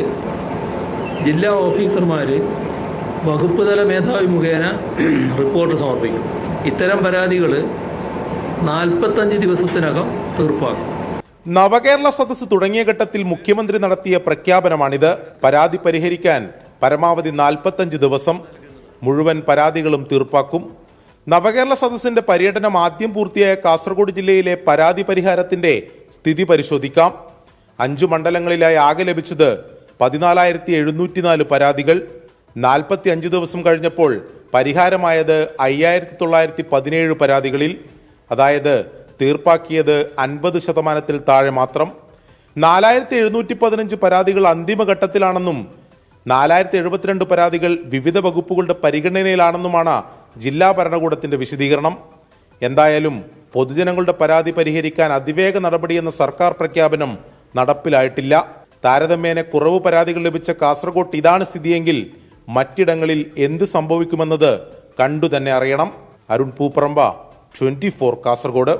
ജില്ലാ ഓഫീസർമാർ വകുപ്പ് തല മേധാവി മുഖേന റിപ്പോർട്ട് സമർപ്പിക്കും. ഇത്തരം പരാതികൾ 45 ദിവസത്തിനകം തീർപ്പാക്കും. നവകേരള സദസ്സ് തുടങ്ങിയ ഘട്ടത്തിൽ മുഖ്യമന്ത്രി നടത്തിയ പ്രഖ്യാപനമാണിത്. പരാതി പരിഹരിക്കാൻ പരമാവധി 45 ദിവസം, മുഴുവൻ പരാതികളും തീർപ്പാക്കും. നവകേരള സദസ്സിന്റെ പര്യടനം ആദ്യം പൂർത്തിയായ കാസർഗോഡ് ജില്ലയിലെ പരാതി പരിഹാരത്തിന്റെ സ്ഥിതി പരിശോധിക്കാം. 5 മണ്ഡലങ്ങളിലായി ആകെ ലഭിച്ചത് 14,704 പരാതികൾ. 45 ദിവസം കഴിഞ്ഞപ്പോൾ പരിഹാരമായത് 5,917 പരാതികളിൽ. അതായത് തീർപ്പാക്കിയത് 50% താഴെ മാത്രം. 4,715 പരാതികൾ അന്തിമഘട്ടത്തിലാണെന്നും 4,072 പരാതികൾ വിവിധ വകുപ്പുകളുടെ പരിഗണനയിലാണെന്നുമാണ് ജില്ലാ ഭരണകൂടത്തിന്റെ വിശദീകരണം. എന്തായാലും പൊതുജനങ്ങളുടെ പരാതി പരിഹരിക്കാൻ അതിവേഗ നടപടിയെന്ന സർക്കാർ പ്രഖ്യാപനം നടപ്പിലായിട്ടില്ല. താരതമ്യേന കുറവ് പരാതികൾ ലഭിച്ച കാസർഗോഡ് ഇതാണ് സ്ഥിതിയെങ്കിൽ മറ്റിടങ്ങളിൽ എന്ത് സംഭവിക്കുമെന്നത് കണ്ടു തന്നെ അറിയണം. അരുൺ പൂപ്പറമ്പ, 24 കാസർഗോഡ്.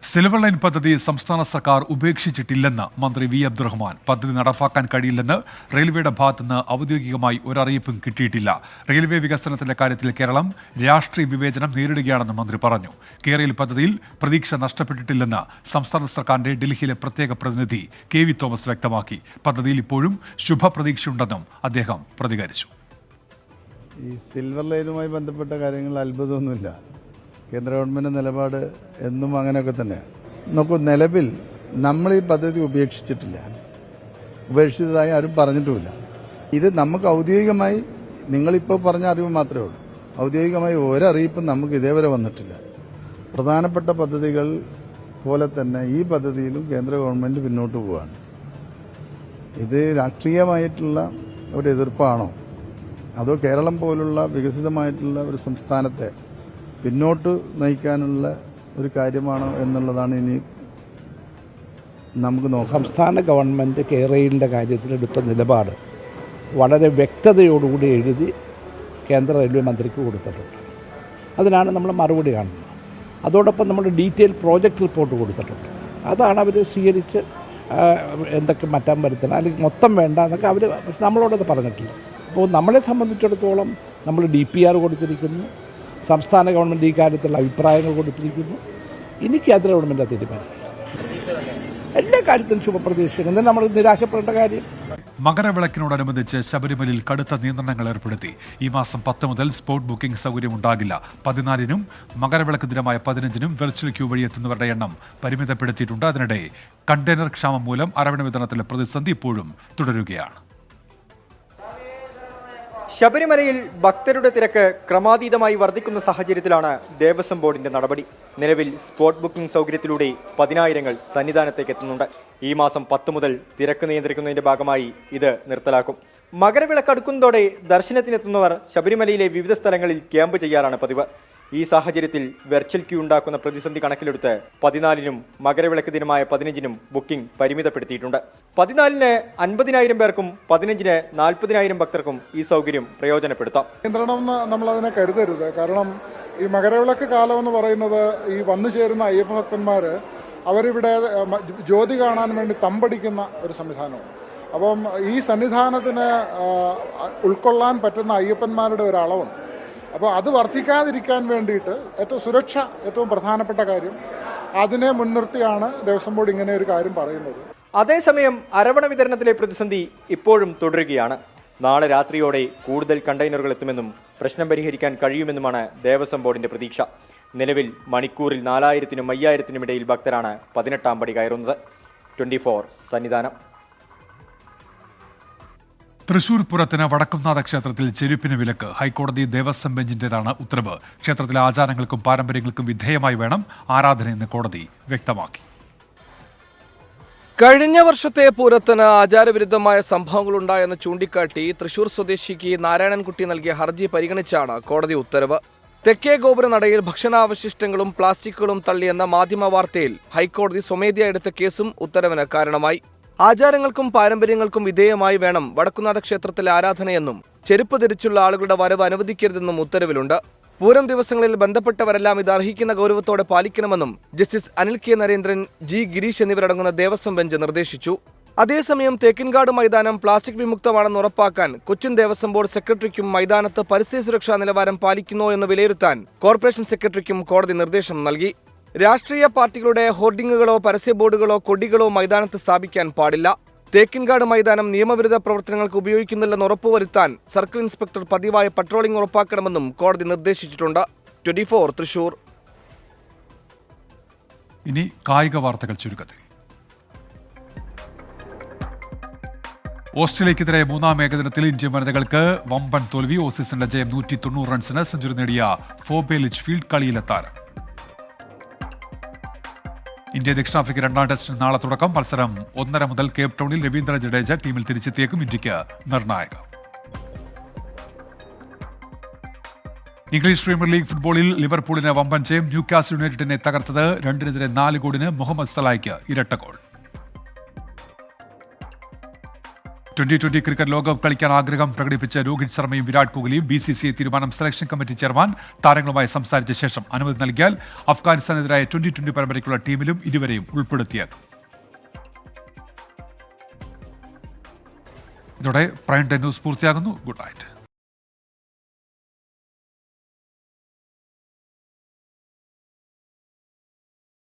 സിൽവർ ലൈൻ പദ്ധതി സംസ്ഥാന സർക്കാർ ഉപേക്ഷിച്ചിട്ടില്ലെന്ന് മന്ത്രി വി അബ്ദുറഹ്മാൻ. പദ്ധതി നടപ്പാക്കാൻ കഴിയില്ലെന്ന് റെയിൽവേയുടെ ഭാഗത്തുനിന്ന് ഔദ്യോഗികമായി ഒരറിയിപ്പും കിട്ടിയിട്ടില്ല. റെയിൽവേ വികസനത്തിന്റെ കാര്യത്തിൽ കേരളം രാഷ്ട്രീയ വിവേചനം നേരിടുകയാണെന്ന് മന്ത്രി പറഞ്ഞു. കേരയിൽ പദ്ധതിയിൽ പ്രതീക്ഷ നഷ്ടപ്പെട്ടിട്ടില്ലെന്ന് സംസ്ഥാന സർക്കാരിന്റെ ഡൽഹിയിലെ പ്രത്യേക പ്രതിനിധി കെ വി തോമസ് വ്യക്തമാക്കി. പദ്ധതിയിൽ ഇപ്പോഴും ശുഭപ്രതീക്ഷയുണ്ടെന്നും അദ്ദേഹം പ്രതികരിച്ചു. ഈ സിൽവർ ലൈനുമായി ബന്ധപ്പെട്ട കാര്യങ്ങൾ അത്ഭുതമൊന്നുമില്ല. കേന്ദ്ര ഗവൺമെൻറ് നിലപാട് എന്നും അങ്ങനെയൊക്കെ തന്നെയാണ്. നോക്കൂ, നിലവിൽ നമ്മൾ ഈ പദ്ധതി ഉപേക്ഷിച്ചിട്ടില്ല, ഉപേക്ഷിച്ചതായി ആരും പറഞ്ഞിട്ടുമില്ല. ഇത് നമുക്ക് ഔദ്യോഗികമായി നിങ്ങളിപ്പോൾ പറഞ്ഞ അറിവ് മാത്രമേ ഉള്ളൂ. ഔദ്യോഗികമായി ഒരറിയിപ്പും നമുക്ക് ഇതേവരെ വന്നിട്ടില്ല. പ്രധാനപ്പെട്ട പദ്ധതികൾ പോലെ തന്നെ ഈ പദ്ധതിയിലും കേന്ദ്ര ഗവൺമെൻറ് പിന്നോട്ട് പോവുകയാണ്. ഇത് രാഷ്ട്രീയമായിട്ടുള്ള ഒരു എതിർപ്പാണോ അതോ കേരളം പോലുള്ള വികസിതമായിട്ടുള്ള ഒരു സംസ്ഥാനത്തെ പിന്നോട്ട് നയിക്കാനുള്ള ഒരു കാര്യമാണോ എന്നുള്ളതാണ് ഇനി നമുക്ക് നോക്കാം. സംസ്ഥാന ഗവൺമെൻറ് കേരളയുടെ കാര്യത്തിലെടുത്ത നിലപാട് വളരെ വ്യക്തതയോടുകൂടി എഴുതി കേന്ദ്ര റെയിൽവേ മന്ത്രിക്ക് കൊടുത്തിട്ടുണ്ട്. അതിനാണ് നമ്മൾ മറുപടി കാണുന്നത്. അതോടൊപ്പം നമ്മൾ ഡീറ്റെയിൽ പ്രോജക്റ്റ് റിപ്പോർട്ട് കൊടുത്തിട്ടുണ്ട്. അതാണ് അവർ സ്വീകരിച്ച് എന്തൊക്കെ മാറ്റാൻ വരുത്തണം, അല്ലെങ്കിൽ മൊത്തം വേണ്ട എന്നൊക്കെ അവർ നമ്മളോടത് പറഞ്ഞിട്ടില്ല. അപ്പോൾ നമ്മളെ സംബന്ധിച്ചിടത്തോളം നമ്മൾ DPR കൊടുത്തിരിക്കുന്നു, സംസ്ഥാന ഗവൺമെൻറ് ഈ കാര്യത്തിലുള്ള അഭിപ്രായങ്ങൾ കൊടുത്തിരിക്കുന്നു. ഇനി കേന്ദ്ര ഗവൺമെൻറ് തീരുമാനം. എല്ലാ കാര്യത്തിലും ശുഭപ്രതീക്ഷയാണ്. എന്നാൽ നമ്മൾ നിരാശപ്പെടേണ്ട കാര്യം. മകരവിളക്കിനോടനുബന്ധിച്ച് ശബരിമലയിൽ കടുത്ത നിയന്ത്രണങ്ങൾ ഏർപ്പെടുത്തി. ഈ മാസം 10 മുതൽ സ്പോട്ട് ബുക്കിംഗ് സൗകര്യം ഉണ്ടാകില്ല. 14-നും മകരവിളക്ക് ദിനമായ 15-നും വെർച്വൽ ക്യൂ വഴി എത്തുന്നവരുടെ എണ്ണം പരിമിതപ്പെടുത്തിയിട്ടുണ്ട്. അതിനിടെ കണ്ടെയ്നർ ക്ഷാമം മൂലം അരവണ വിതരണത്തിലെ പ്രതിസന്ധി ഇപ്പോഴും തുടരുകയാണ്. ശബരിമലയിൽ ഭക്തരുടെ തിരക്ക് ക്രമാതീതമായി വർദ്ധിക്കുന്ന സാഹചര്യത്തിലാണ് ദേവസ്വം ബോർഡിന്റെ നടപടി. നിലവിൽ സ്പോട്ട് ബുക്കിംഗ് സൗകര്യത്തിലൂടെ 10,000 സന്നിധാനത്തേക്ക് എത്തുന്നുണ്ട്. ഈ മാസം 10 മുതൽ തിരക്ക് നിയന്ത്രിക്കുന്നതിന്റെ ഭാഗമായി ഇത് നിർത്തലാക്കും. മകരവിളക്ക് അടുക്കുന്നതോടെ ദർശനത്തിനെത്തുന്നവർ ശബരിമലയിലെ വിവിധ സ്ഥലങ്ങളിൽ ക്യാമ്പ് ചെയ്യാറാണ് പതിവ്. ഈ സാഹചര്യത്തിൽ വെർച്വൽ ക്യൂ ഉണ്ടാക്കുന്ന പ്രതിസന്ധി കണക്കിലെടുത്ത് 14-നും മകരവിളക്ക് ദിനമായ 15-നും ബുക്കിംഗ് പരിമിതപ്പെടുത്തിയിട്ടുണ്ട്. 14-ന് 50,000 പേർക്കും 15-ന് 40,000 ഭക്തർക്കും ഈ സൗകര്യം പ്രയോജനപ്പെടുത്താം. നിയന്ത്രണം നമ്മൾ അതിനെ കരുതരുത്. കാരണം ഈ മകരവിളക്ക് കാലം എന്ന് പറയുന്നത് ഈ വന്നു ചേരുന്ന അയ്യപ്പ ഭക്തന്മാർ അവരിവിടെ ജ്യോതി കാണാൻ വേണ്ടി തമ്പടിക്കുന്ന ഒരു സംവിധാനമാണ്. അപ്പം ഈ സന്നിധാനത്തിന് ഉൾക്കൊള്ളാൻ പറ്റുന്ന അയ്യപ്പന്മാരുടെ ഒരു അളവുണ്ട്. അപ്പോൾ അത് വർദ്ധിക്കാതിരിക്കാൻ വേണ്ടിയിട്ട് സുരക്ഷ ഏറ്റവും പ്രധാനപ്പെട്ട കാര്യം. അതിനെ മുൻനിർത്തിയാണ് ദേവസ്വം ബോർഡ് ഇങ്ങനെ ഒരു കാര്യം പറയുന്നത്. അതേസമയം അരവണ വിതരണത്തിലെ പ്രതിസന്ധി ഇപ്പോഴും തുടരുകയാണ്. നാളെ രാത്രിയോടെ കൂടുതൽ കണ്ടെയ്നറുകൾ എത്തുമെന്നും പ്രശ്നം പരിഹരിക്കാൻ കഴിയുമെന്നുമാണ് ദേവസ്വം ബോർഡിന്റെ പ്രതീക്ഷ. നിലവിൽ മണിക്കൂറിൽ 4,000-നും 5,000-നും ഇടയിൽ ഭക്തരാണ് 18-ാം പടി കയറുന്നത്. 24 സന്നിധാനം. തൃശൂർ പൂരത്തിന് വടക്കുംനാഥ ക്ഷേത്രത്തിൽ ചെരുപ്പിന് വിലക്ക്. ഹൈക്കോടതി ദേവസ്വം ബെഞ്ചിന്റേതാണ് ഉത്തരവ്. ക്ഷേത്രത്തിലെ ആചാരങ്ങൾക്കും പാരമ്പര്യങ്ങൾക്കും വിധേയമായി വേണം ആരാധനയെന്ന് കോടതി വ്യക്തമാക്കി. കഴിഞ്ഞ വർഷത്തെ പൂരത്തിന് ആചാരവിരുദ്ധമായ സംഭവങ്ങളുണ്ടായെന്ന് ചൂണ്ടിക്കാട്ടി തൃശൂർ സ്വദേശിക്ക് നാരായണൻകുട്ടി നൽകിയ ഹർജി പരിഗണിച്ചാണ് കോടതി ഉത്തരവ്. തെക്കേ ഗോപുര നടയിൽ ഭക്ഷണാവശിഷ്ടങ്ങളും പ്ലാസ്റ്റിക്കുകളും തള്ളിയെന്ന മാധ്യമ വാർത്തയിൽ ഹൈക്കോടതി സ്വമേധയാ എടുത്ത കേസും ഉത്തരവിന് കാരണമായി. ആചാരങ്ങൾക്കും പാരമ്പര്യങ്ങൾക്കും വിധേയമായി വേണം വടക്കുംനാഥ ക്ഷേത്രത്തിലെ ആരാധനയെന്നും ചെരുപ്പ് ധരിച്ചുള്ള ആളുകളുടെ വരവ് അനുവദിക്കരുതെന്നും ഉത്തരവിലുണ്ട്. പൂരം ദിവസങ്ങളിൽ ബന്ധപ്പെട്ടവരെല്ലാം ഇത് അർഹിക്കുന്ന ഗൗരവത്തോടെ പാലിക്കണമെന്നും justice Anil K Narendran, G Girish എന്നിവരടങ്ങുന്ന ദേവസ്വം ബെഞ്ച് നിർദ്ദേശിച്ചു. അതേസമയം തേക്കിൻകാട് മൈതാനം പ്ലാസ്റ്റിക് വിമുക്തമാണെന്ന് ഉറപ്പാക്കാൻ കൊച്ചിൻ ദേവസ്വം ബോർഡ് സെക്രട്ടറിക്കും മൈതാനത്ത് പരിസ്ഥിതി സുരക്ഷാ നിലവാരം പാലിക്കുന്നോ എന്ന് വിലയിരുത്താൻ കോർപ്പറേഷൻ സെക്രട്ടറിക്കും കോടതി നിർദ്ദേശം നൽകി. രാഷ്ട്രീയ പാർട്ടികളുടെ ഹോർഡിംഗുകളോ പരസ്യ ബോർഡുകളോ കൊടികളോ മൈതാനത്ത് സ്ഥാപിക്കാൻ പാടില്ല. തേക്കിൻകാട് മൈതാനം നിയമവിരുദ്ധ പ്രവർത്തനങ്ങൾക്ക് ഉപയോഗിക്കുന്നില്ലെന്ന് ഉറപ്പുവരുത്താൻ സർക്കിൾ ഇൻസ്പെക്ടർ പതിവായ പട്രോളിംഗ് ഉറപ്പാക്കണമെന്നും കോടതി നിർദ്ദേശിച്ചിട്ടുണ്ട്. 24 തൃശൂർ. ഇനി കായിക വാർത്തകൾ ചുരുക്കത്തിൽ. ഓസ്ട്രേലിയക്കെതിരെ മൂന്നാം ഏകദിനത്തിൽ ഇന്ത്യൻ വനിതകൾക്ക് വമ്പൻ തോൽവി. ഓസീസിന്റെ ജയം 190 റൺസിന്. സെഞ്ചുറി നേടിയ ഫോബെ ലിച്ച്ഫീൽഡ് കളിയിലെത്താറ്. ഇന്ത്യ ദക്ഷിണാഫ്രിക്ക രണ്ടാം ടെസ്റ്റിന് നാളെ തുടക്കം. മത്സരം 1:30 മുതൽ കേപ്പ് ടൗണിൽ. രവീന്ദ്ര ജഡേജ ടീമിൽ തിരിച്ചെത്തിയേക്കും. ഇന്ത്യക്ക് നിർണായകം. ഇംഗ്ലീഷ് പ്രീമിയർ ലീഗ് ഫുട്ബോളിൽ ലിവർപൂളിന് വമ്പൻ ജയം. ന്യൂകാസിൽ യുണൈറ്റഡിനെ തകർത്തത് 2-നെതിരെ 4 ഗോളിന്. മുഹമ്മദ് സലായ്ക്ക് ഇരട്ട ഗോൾ. 2020 ക്രിക്കറ്റ് ലോകകപ്പ് കളിക്കാൻ ആഗ്രഹം പ്രകടിപ്പിച്ച രോഹിത് ശർമ്മയും വിരാട് കോഹ്ലിയും BCCI തീരുമാനം സെലക്ഷൻ കമ്മിറ്റി ചെയർമാൻ താരങ്ങളുമായി സംസാരിച്ച ശേഷം അനുമതി നൽകിയാൽ അഫ്ഗാനിസ്ഥാനെതിരായ 2020 പരമ്പരയ്ക്കുള്ള ടീമിലും ഇരുവരെയും ഉൾപ്പെടുത്തിയേക്കും. ഇതോടെ പ്രൈം ടൈം ന്യൂസ് പൂർത്തിയാകുന്നു. Good night.